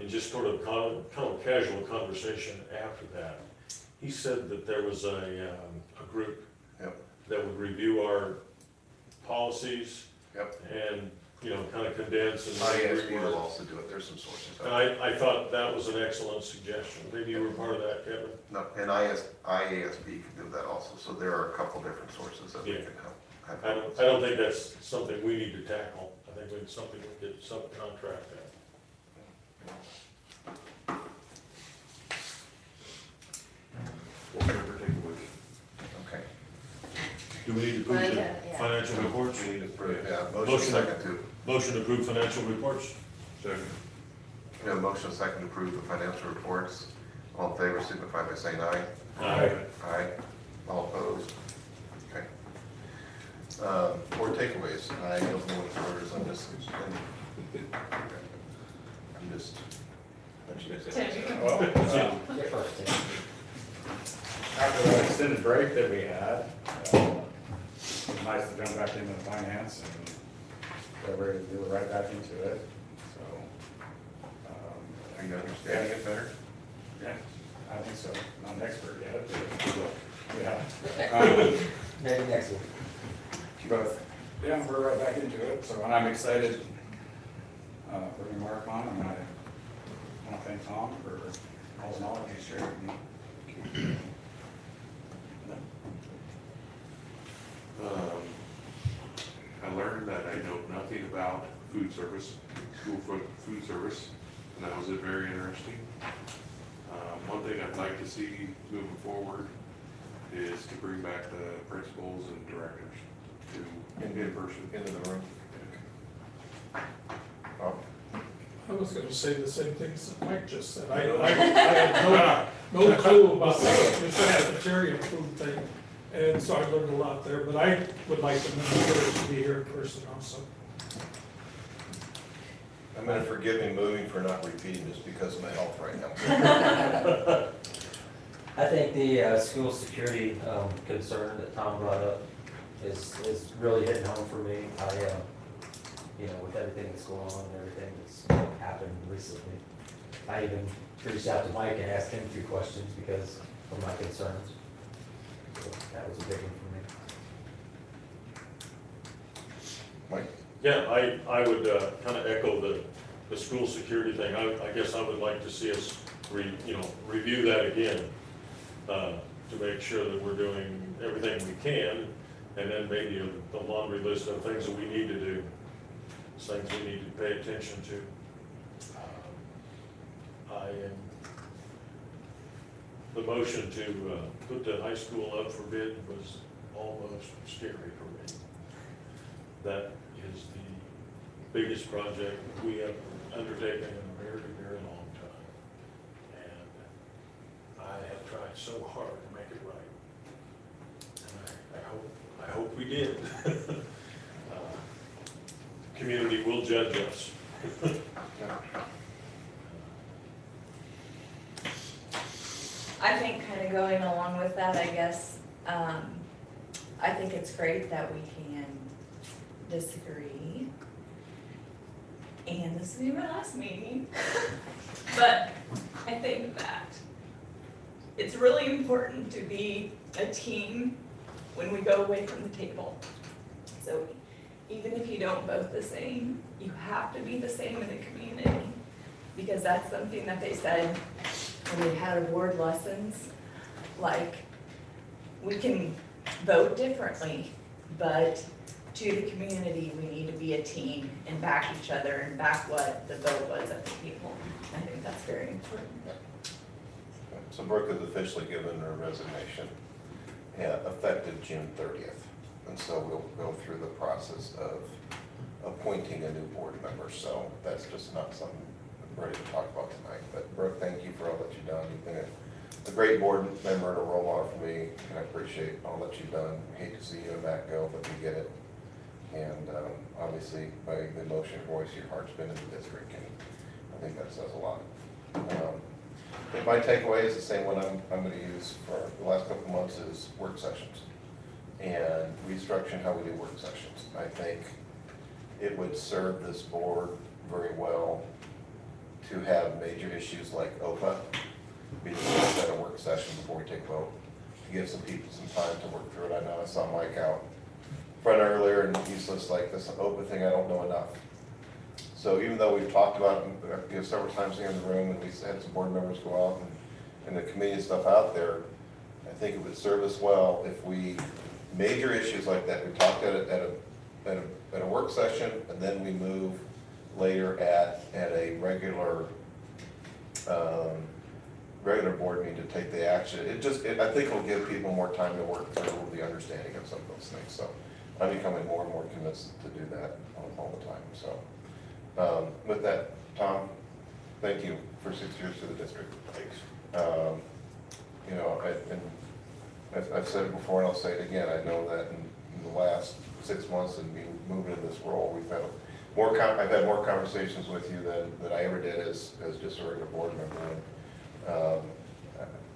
S4: and just sort of kind of casual conversation after that, he said that there was a group
S1: Yep.
S4: that would review our policies
S1: Yep.
S4: and, kind of condense and.
S1: IASB will also do it, there's some sources.
S4: And I thought that was an excellent suggestion. Maybe you were part of that, Kevin?
S1: No, and IASB can do that also, so there are a couple different sources that we
S4: Yeah.
S1: can help.
S4: I don't think that's something we need to tackle. I think it's something we get subcontract at.
S6: We'll never take away.
S1: Okay.
S4: Do we need to
S10: Well,
S4: approve
S10: yeah,
S4: the
S10: yeah.
S4: financial reports?
S1: We need to approve, yeah, motion
S4: Motion.
S1: second to,
S4: Motion to approve financial reports?
S6: Second.
S1: we have a motion second to approve the financial reports. All in favor, signify by saying aye.
S4: Aye.
S1: Aye. All opposed? Okay. Board takeaways, I don't know what the order is, I'm just. let you guys answer.
S11: Well,
S9: You're first, Tim.
S11: after that extended break that we had, it was nice to jump back into finance and we were right back into it, so.
S1: Are you understanding it better?
S11: Yeah, I think so. Not an expert yet, but, yeah.
S9: Maybe next week.
S11: But, yeah, we're right back into it, so, and I'm excited, for the Mark on, and I want to thank Tom for all the knowledge he's shared with me.
S6: I learned that I know nothing about food service, school food service, and that was very interesting. One thing I'd like to see moving forward is to bring back the principals and directors to in person.
S1: Into the room. Bob?
S3: I was gonna say the same things that Mike just said. I had no clue about the cafeteria food thing, and so I learned a lot there, but I would like the members to be here in person also.
S1: I'm gonna forgive me moving for not repeating this because of my health right now.
S9: I think the school security concern that Tom brought up is really hitting home for me. With everything that's going on and everything that's happened recently, I even reached out to Mike and asked him a few questions because of my concerns. So that was a big one for me.
S1: Mike?
S4: Yeah, I would kind of echo the school security thing. I guess I would like to see us review that again to make sure that we're doing everything we can And then maybe the laundry list of things that we need to do, things we need to pay attention to. The motion to put the high school up for bid was almost scary for me. That is the biggest project we have undertaken in a very, very long time. And I have tried so hard to make it right. And I hope we did. Community will judge us.
S16: I think kind of going along with that, I guess, I think it's great that we can disagree. And this will be my last meeting. But I think that it's really important to be a team when we go away from the table. So even if you don't vote the same, you have to be the same in the community. Because that's something that they said when we had award lessons, like, we can vote differently, but to the community, we need to be a team and back each other and back what the vote was of the people. I think that's very important.
S1: So Brooke has officially given her resignation, effective June 30th. And so we'll go through the process of appointing a new board member. So that's just not something I'm ready to talk about tonight. But Brooke, thank you for all that you've done. You've been a great board member and a role model for me, and I appreciate all that you've done. I hate to see you and Matt go, but we get it. And obviously, by the emotion of voice, your heart's been in the district, and I think that says a lot. But my takeaway is the same one I'm going to use for the last couple of months is work sessions and restructuring how we do work sessions. I think it would serve this board very well to have major issues like OPA be discussed at a work session before we take a vote, to give some people some time to work through it. I know I saw Mike out front earlier, and he's just like, this OPA thing, I don't know enough. So even though we've talked about it several times here in the room, and we had some board members go out and the committee and stuff out there, I think it would serve us well if we, major issues like that, we talked at a work session, and then we move later at a regular board meeting to take the action. I think it'll give people more time to work through the understanding of some of those things. So I'm becoming more and more convinced to do that all the time. So with that, Tom, thank you for 6 years to the district. Thanks. You know, I've said it before and I'll say it again. I know that in the last 6 months and me moving into this role, I've had more conversations with you than I ever did as just a regular board member.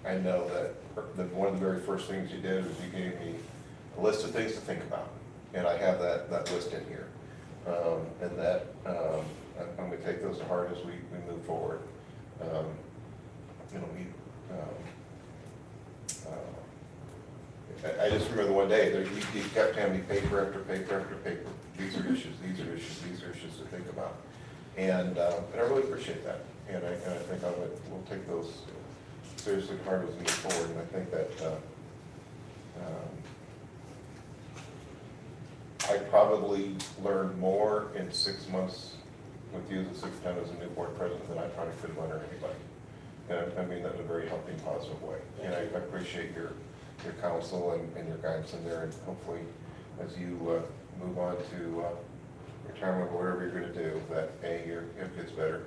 S1: I know that one of the very first things you did was you gave me a list of things to think about, and I have that list in here. And that I'm going to take those to heart as we move forward. I just remember the one day you kept handing me paper after paper after paper. These are issues, these are issues, these are issues to think about. And I really appreciate that. And I think we'll take those seriously to heart as we move forward. And I think that I probably learned more in 6 months with you as a 6th time as a new board president than I probably could have learned anybody. And I mean that in a very healthy, positive way. And I appreciate your counsel and your guidance in there. And hopefully, as you move on to retirement or whatever you're going to do, that A, it gets better,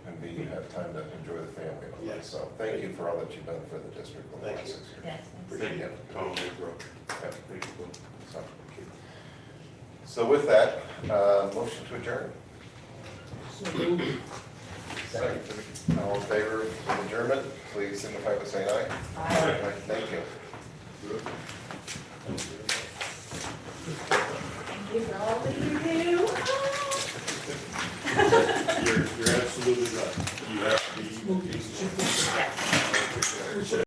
S1: and B, you have time to enjoy the family. Yes. So thank you for all that you've done for the district over the last 6 years.
S2: Yes.
S6: Appreciate it. Totally, bro. Thank you.
S1: So with that, motion to adjourn. Second. All in favor of adjournment, please signify by saying aye. Aye. Thank you.
S16: Thank you for all that you do.
S4: You're absolutely right. You have to be.
S16: Yes.